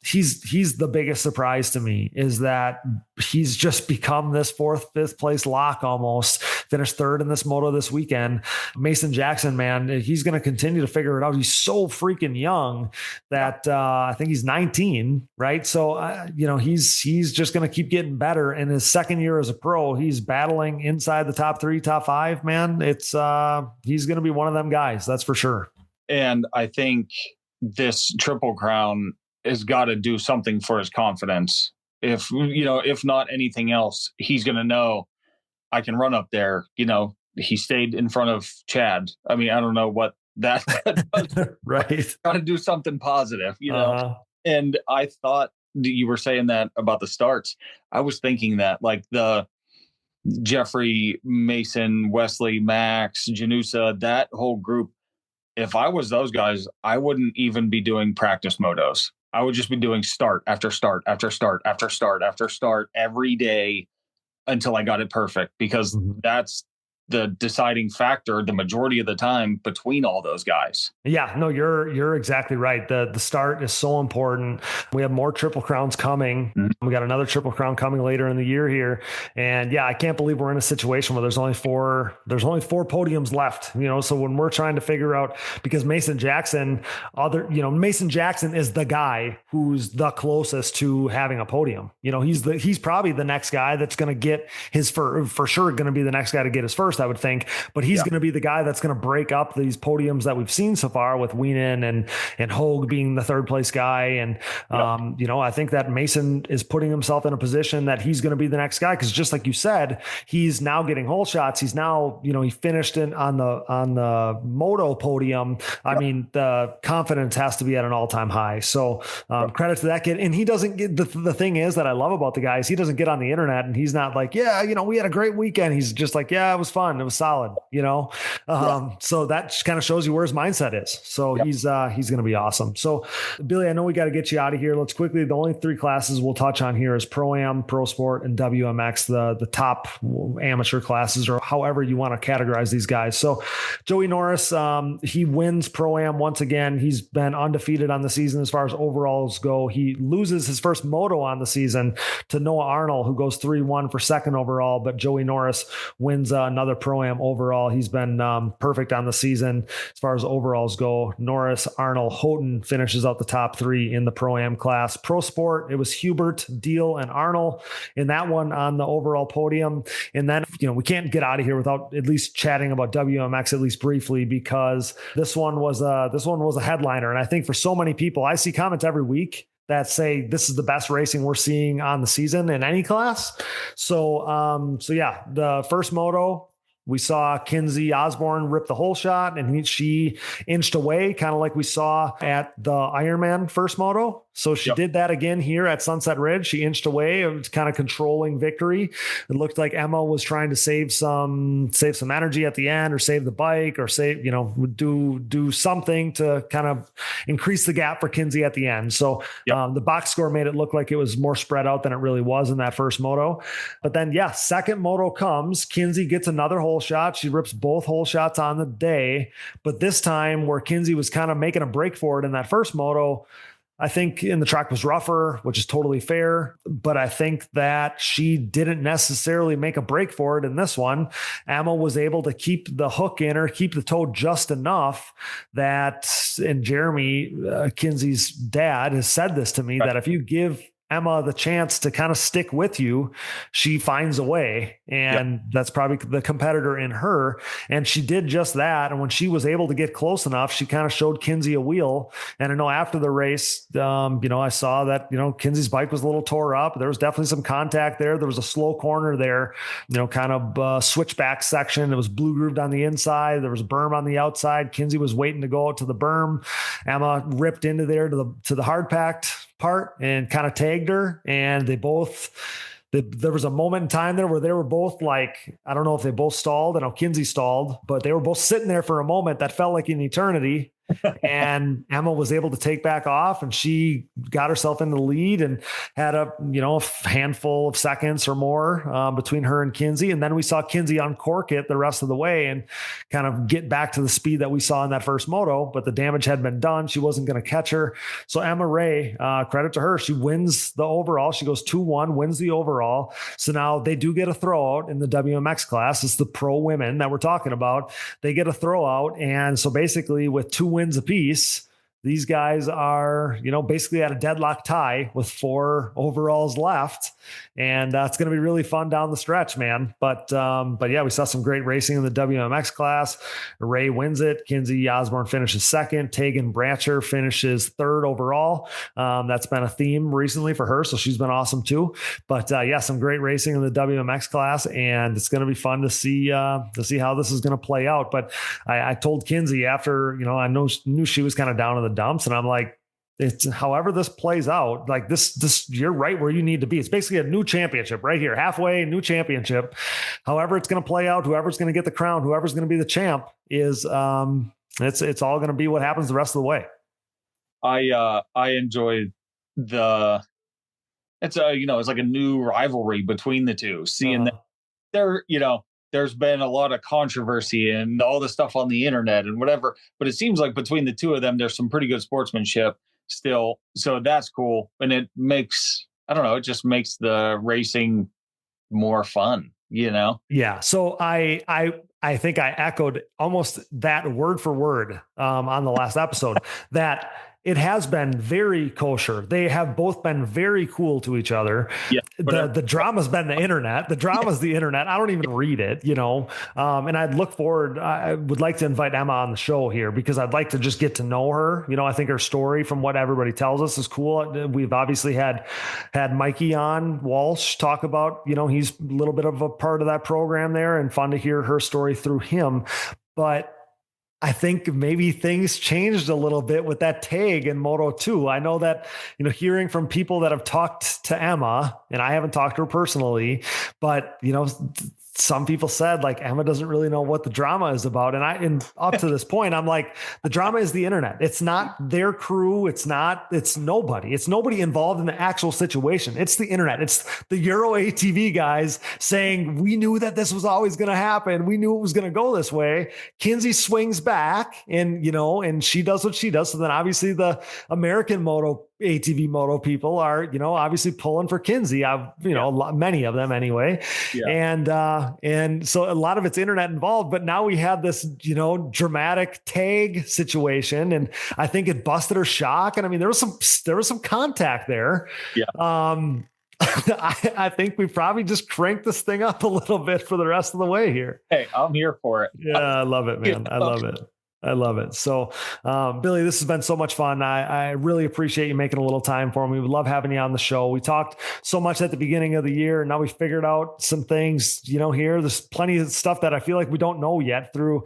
He's the biggest surprise to me, is that he's just become this fifth place lock almost. Finished third in this moto this weekend. Mason Jackson, man, he's going to continue to figure it out. He's so freaking young that I think he's 19, right? So, you know, he's just going to keep getting better. In his second year as a pro, he's battling inside the top three, top five, man. It's he's going to be one of them guys. That's for sure. And I think this Triple Crown has got to do something for his confidence. If not anything else, he's going to know, I can run up there. You know, he stayed in front of Chad. I mean, I don't know what that does. Right. Got to do something positive, you know? And I thought you were saying that about the starts. I was thinking that, like, the Jeffrey, Mason, Wesley, Max, Janusa, that whole group, if I was those guys, I wouldn't even be doing practice motos. I would just be doing start after start after start after start after start every day until I got it perfect, because that's the deciding factor the majority of the time between all those guys. Yeah, no, you're exactly right. The start is so important. We have more Triple Crowns coming. We got another Triple Crown coming later in the year here. And yeah, I can't believe we're in a situation where there's only four podiums left, you know? So when we're trying to figure out, because Mason Jackson is the guy who's the closest to having a podium. You know, he's probably the next guy that's going to get his for sure going to be the next guy to get his first, I would think, but he's going to be the guy that's going to break up these podiums that we've seen so far, with Wienen and Hogue being the third place guy. And, you know, I think that Mason is putting himself in a position that he's going to be the next guy. Cause just like you said, he's now getting hole shots. He's now, you know, he finished on the moto podium. I mean, the confidence has to be at an all-time high. So credit to that kid. And he doesn't get the thing is that I love about the guy is he doesn't get on the internet and he's not like, yeah, you know, we had a great weekend. He's just like, yeah, it was fun. It was solid, you know? So that kind of shows you where his mindset is. So he's going to be awesome. So Billy, I know we got to get you out of here. Let's quickly, the only three classes we'll touch on here is Pro-Am, Pro Sport, and WMX, the top amateur classes, or however you want to categorize these guys. So Joey Norris, he wins Pro-Am once again. He's been undefeated on the season as far as overalls go. He loses his first moto on the season to Noah Arnold, who goes 3-1 for second overall, but Joey Norris wins another Pro-Am overall. He's been perfect on the season as far as overalls go. Norris, Arnold, Houghton finishes out the top 3 in the Pro-Am class. Pro Sport, it was Hubert, Deal, and Arnold in that one on the overall podium. And then, we can't get out of here without at least chatting about WMX at least briefly, because this one was a headliner. And I think for so many people, I see comments every week that say this is the best racing we're seeing on the season in any class. So yeah, the first moto, we saw Kinsey Osborne rip the whole shot, and she inched away, kind of like we saw at the Ironman first moto. So she did that again here at Sunset Ridge. She inched away. It was kind of controlling victory. It looked like Emma was trying to save some energy at the end, or save the bike, or do something to kind of increase the gap for Kinsey at the end. So the box score made it look like it was more spread out than it really was in that first moto. But then, second moto comes. Kinsey gets another hole shot. She rips both hole shots on the day. But this time, where Kinsey was kind of making a break for it in that first moto, I think the track was rougher, which is totally fair, but I think that she didn't necessarily make a break for it in this one. Emma was able to keep the hook in her, keep the toe just enough that, and Jeremy, Kinsey's dad, has said this to me, that if you give Emma the chance to kind of stick with you, she finds a way. And that's probably the competitor in her. And she did just that. And when she was able to get close enough, she kind of showed Kinsey a wheel. And I know after the race, I saw that, Kinsey's bike was a little tore up. There was definitely some contact there. There was a slow corner there, kind of switchback section. It was blue grooved on the inside. There was a berm on the outside. Kinsey was waiting to go out to the berm. Emma ripped into there to the hard packed part and kind of tagged her. And there was a moment in time there where they were both like, I don't know if they both stalled. I know Kinsey stalled, but they were both sitting there for a moment that felt like an eternity. And Emma was able to take back off, and she got herself in the lead and had a handful of seconds or more between her and Kinsey. And then we saw Kinsey uncork it the rest of the way and kind of get back to the speed that we saw in that first moto, but the damage had been done. She wasn't going to catch her. So Emma Ray, credit to her, she wins the overall. She goes 2-1, wins the overall. So now they do get a throw out in the WMX class. It's the pro women that we're talking about. They get a throw out. And so basically with 2 wins apiece, these guys are, basically at a deadlock tie with 4 overalls left. And it's going to be really fun down the stretch, man. But yeah, we saw some great racing in the WMX class. Ray wins it. Kinsey Osborne finishes second. Tegan Brancher finishes third overall. That's been a theme recently for her, so she's been awesome too. But yeah, some great racing in the WMX class, and it's going to be fun to see how this is going to play out. But I told Kinsey after, I knew she was kind of down in the dumps, and I'm like, it's however this plays out, like this, you're right where you need to be. It's basically a new championship right here, halfway new championship. However it's going to play out, whoever's going to get the crown, whoever's going to be the champ is, it's all going to be what happens the rest of the way. I enjoyed it's like a new rivalry between the two, seeing that there's been a lot of controversy and all the stuff on the internet and whatever, but it seems like between the two of them, there's some pretty good sportsmanship still. So that's cool. And it makes, it just makes the racing more fun, Yeah. So I think I echoed almost that word for word on the last episode that it has been very kosher. They have both been very cool to each other. Yeah, the drama's been the internet. The drama's the internet. I don't even read it, and I'd look forward. I would like to invite Emma on the show here because I'd like to just get to know her. I think her story from what everybody tells us is cool. We've obviously had Mikey on Walsh talk about, he's a little bit of a part of that program there, and fun to hear her story through him. But I think maybe things changed a little bit with that tag in Moto 2. I know that, hearing from people that have talked to Emma, and I haven't talked to her personally, but, some people said like Emma doesn't really know what the drama is about. And up to this point, I'm like, the drama is the internet. It's not their crew. It's nobody. It's nobody involved in the actual situation. It's the internet. It's the Euro ATV guys saying, we knew that this was always going to happen. We knew it was going to go this way. Kinsey swings back and, and she does what she does. So then obviously the American Moto ATV moto people are, obviously pulling for Kinsey. Many of them anyway. Yeah. And so a lot of it's internet involved, but now we have this, dramatic tag situation. And I think it busted her shock. And I mean, there was some contact there. Yeah. I think we probably just cranked this thing up a little bit for the rest of the way here. Hey, I'm here for it. Yeah. I love it, man. I love it. I love it. So, Billy, this has been so much fun. I really appreciate you making a little time for me. We love having you on the show. We talked so much at the beginning of the year, and now we figured out some things, here. There's plenty of stuff that I feel like we don't know yet through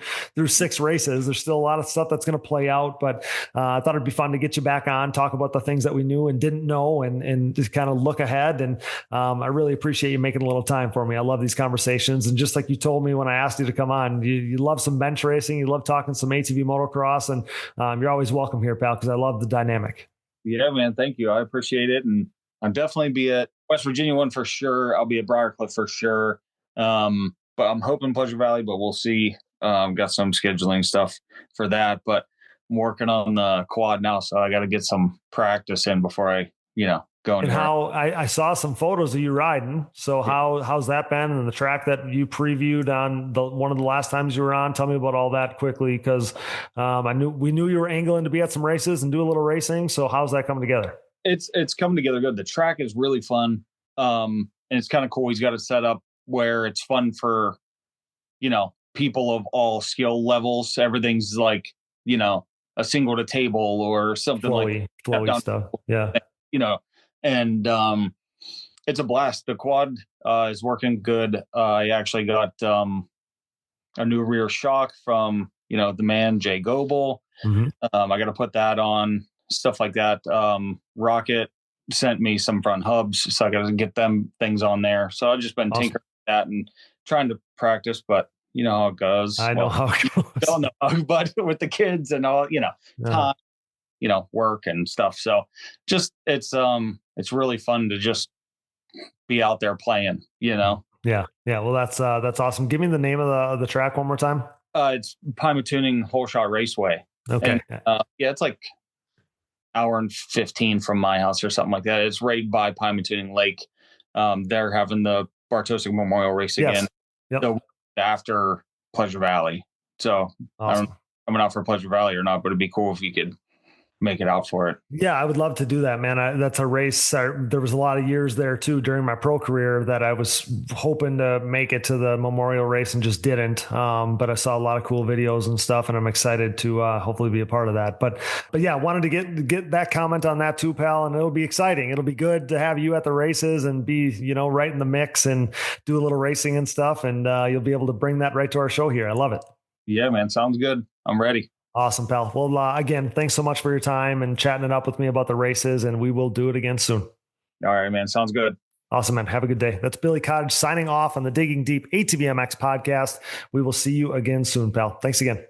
6 races. There's still a lot of stuff that's going to play out, but I thought it'd be fun to get you back on, talk about the things that we knew and didn't know, and just kind of look ahead. And I really appreciate you making a little time for me. I love these conversations. And just like you told me when I asked you to come on, you love some bench racing. You love talking some ATV motocross, and you're always welcome here, pal, because I love the dynamic. Yeah, man. Thank you. I appreciate it. And I'll definitely be at West Virginia one for sure. I'll be at Briarcliff for sure. But I'm hoping Pleasure Valley, but we'll see. Got some scheduling stuff for that, but I'm working on the quad now. So I got to get some practice in before I, go. And how I saw some photos of you riding. So how's that been? And the track that you previewed on one of the last times you were on, tell me about all that quickly. Cause we knew you were angling to be at some races and do a little racing. So how's that coming together? It's coming together good. The track is really fun. And it's kind of cool. He's got it set up where it's fun for, people of all skill levels. Everything's like, a single to table or something flowy stuff. Yeah. And it's a blast. The quad is working good. I actually got a new rear shock from, the man, Jay Goebel. Mm-hmm. I got to put that on, stuff like that. Rocket sent me some front hubs, so I got to get them things on there. So I've just been tinkering with that and trying to practice, but you know how it goes. I know how it goes. Don't know, but with the kids and all, time, work and stuff. So just it's really fun to just be out there playing, Yeah. Well, that's awesome. Give me the name of the track one more time. It's Pima Tuning Whole Shot Raceway. Okay. And, it's like hour and 15 from my house or something like that. It's right by Pima Tuning Lake. They're having the Bartosik Memorial Race again. Yep. So after Pleasure Valley. So awesome. I don't know if I'm coming out for Pleasure Valley or not, but it'd be cool if you could make it out for it. Yeah, I would love to do that, man. That's a race. There was a lot of years there too during my pro career that I was hoping to make it to the memorial race and just didn't. But I saw a lot of cool videos and stuff, and I'm excited to hopefully be a part of that. But yeah, wanted to get that comment on that too, pal. And it'll be exciting. It'll be good to have you at the races and be, right in the mix and do a little racing and stuff. And you'll be able to bring that right to our show here. I love it. Yeah, man. Sounds good. I'm ready. Awesome, pal. Well, again, thanks so much for your time and chatting it up with me about the races, and we will do it again soon. All right, man. Sounds good. Awesome, man. Have a good day. That's Billy Cottage signing off on the Digging Deep ATVMX podcast. We will see you again soon, pal. Thanks again.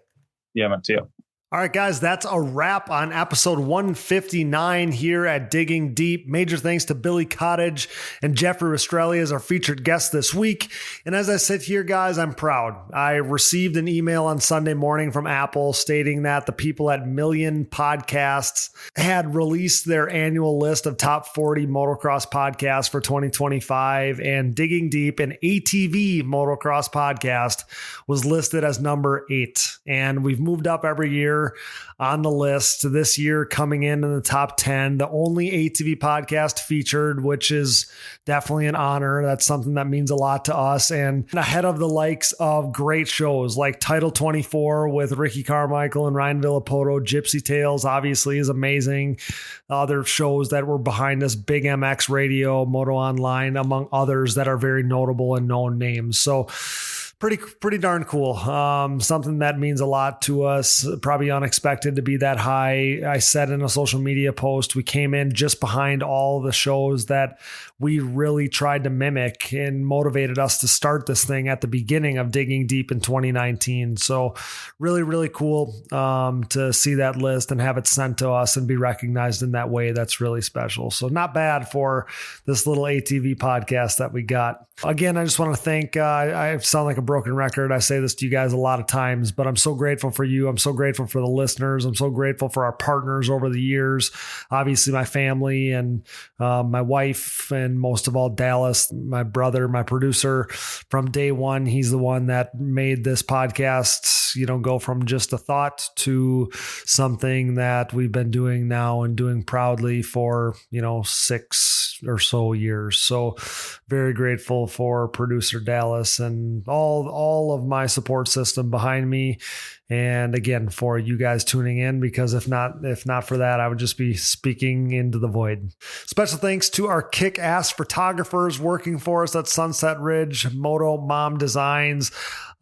Yeah, man. See you. All right, guys, that's a wrap on episode 159 here at Digging Deep. Major thanks to Billy Cottage and Jeffrey Rastrelli as our featured guests this week. And as I sit here, guys, I'm proud. I received an email on Sunday morning from Apple stating that the people at Million Podcasts had released their annual list of top 40 motocross podcasts for 2025, and Digging Deep, an ATV motocross podcast, was listed as number 8. And we've moved up every year on the list. This year coming in the top 10, the only ATV podcast featured, which is definitely an honor. That's something that means a lot to us, and ahead of the likes of great shows like Title 24 with Ricky Carmichael and Ryan Villapoto. Gypsy Tales obviously is amazing. Other shows that were behind us, Big MX Radio, Moto Online, among others that are very notable and known names. So pretty darn cool. Something that means a lot to us, probably unexpected to be that high. I said in a social media post, we came in just behind all the shows that we really tried to mimic and motivated us to start this thing at the beginning of Digging Deep in 2019. So really, really cool to see that list and have it sent to us and be recognized in that way. That's really special. So not bad for this little ATV podcast that we got. Again, I just want to thank, I sound like a broken record. I say this to you guys a lot of times, but I'm so grateful for you. I'm so grateful for the listeners. I'm so grateful for our partners over the years. Obviously, my family and my wife, and most of all, Dallas, my brother, my producer from day one. He's the one that made this podcast, go from just a thought to something that we've been doing now and doing proudly for, 6 or so years. So very grateful for producer Dallas and all of my support system behind me. And again, for you guys tuning in, because if not for that, I would just be speaking into the void. Special thanks to our kick-ass photographers working for us at Sunset Ridge, Moto Mom Designs,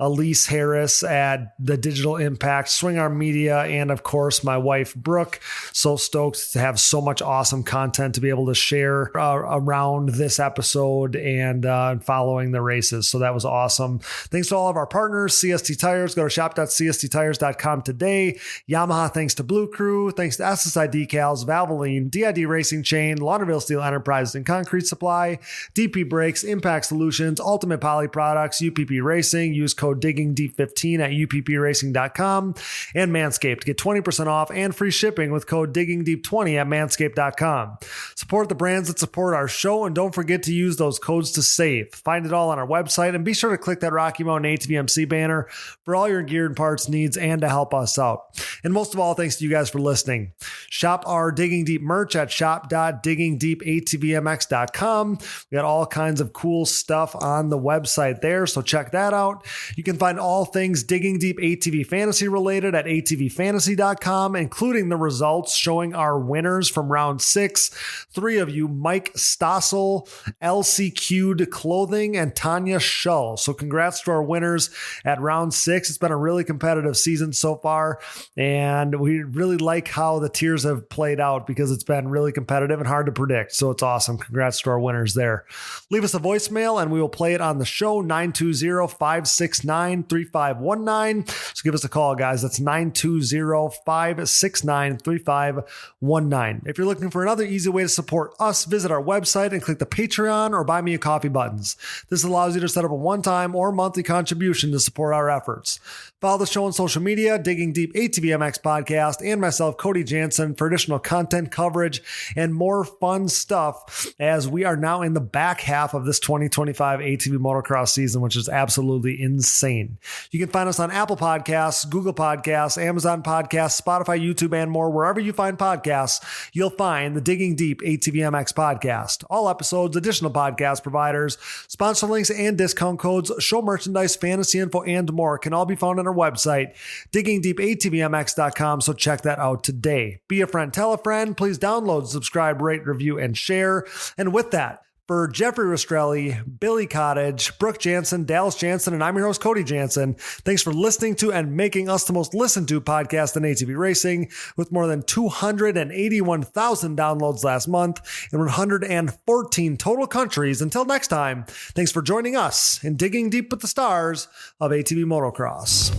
Elise Harris at The Digital Impact, Swing Arm Media, and of course, my wife, Brooke. So stoked to have so much awesome content to be able to share around this episode and following the races. So that was awesome. Thanks to all of our partners, CST Tires. Go to shop.csttires.com today. Yamaha, thanks to Blue Crew. Thanks to SSI Decals, Valvoline, DID Racing Chain, Lauderdale Steel Enterprises and Concrete Supply, DP Brakes, Impact Solutions, Ultimate Poly Products, UPP Racing. Use code Digging Deep 15 at uppracing.com, and Manscaped. Get 20% off and free shipping with code Digging Deep 20 at manscaped.com. Support the brands that support our show, and don't forget to use those codes to save. Find it all on our website, and be sure to click that Rocky Mountain ATVMC banner for all your gear and parts needs and to help us out. And most of all, thanks to you guys for listening. Shop our Digging Deep merch at shop.diggingdeepatvmx.com. We got all kinds of cool stuff on the website there, so check that out. You can find all things Digging Deep ATV Fantasy related at atvfantasy.com, including the results showing our winners from round 6. 3 of you, Mike Stossel, LCQ'd Clothing, and Tanya Shull. So congrats to our winners at round 6. It's been a really competitive season so far, and we really like how the tiers have played out because it's been really competitive and hard to predict. So it's awesome. Congrats to our winners there. Leave us a voicemail and we will play it on the show, 920-569-3519. So give us a call, guys. That's 920-569-3519. If you're looking for another easy way to support us, visit our website and click the Patreon or Buy Me a Coffee buttons. This allows you to set up a one-time or monthly contribution to support our efforts. Follow the show on social media, Digging Deep ATVMX Podcast, and myself, Cody Jansen, for additional content coverage and more fun stuff as we are now in the back half of this 2025 ATV Motocross season, which is absolutely insane. You can find us on Apple Podcasts, Google Podcasts, Amazon Podcasts, Spotify, YouTube, and more. Wherever you find podcasts, you'll find the Digging Deep ATVMX Podcast. All episodes, additional podcast providers, sponsor links, and discount codes, show merchandise, fantasy info, and more can all be found on our website, diggingdeepatvmx.com. So check that out today. Be a friend, tell a friend. Please download, subscribe, rate, review, and share. And with that, for Jeffrey Rastrelli, Billy Cottage, Brooke Jansen, Dallas Jansen, and I'm your host, Cody Jansen. Thanks for listening to and making us the most listened to podcast in ATV racing, with more than 281,000 downloads last month in 114 total countries. Until next time, thanks for joining us in Digging Deep with the Stars of ATV Motocross.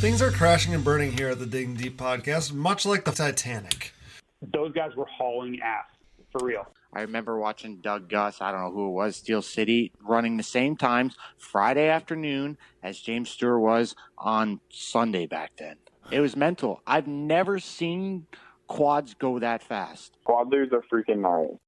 Things are crashing and burning here at the Digging Deep podcast, much like the Titanic. Those guys were hauling ass, for real. I remember watching Doug Gus, I don't know who it was, Steel City, running the same times Friday afternoon as James Stewart was on Sunday back then. It was mental. I've never seen quads go that fast. Quad leaders are freaking gnarly.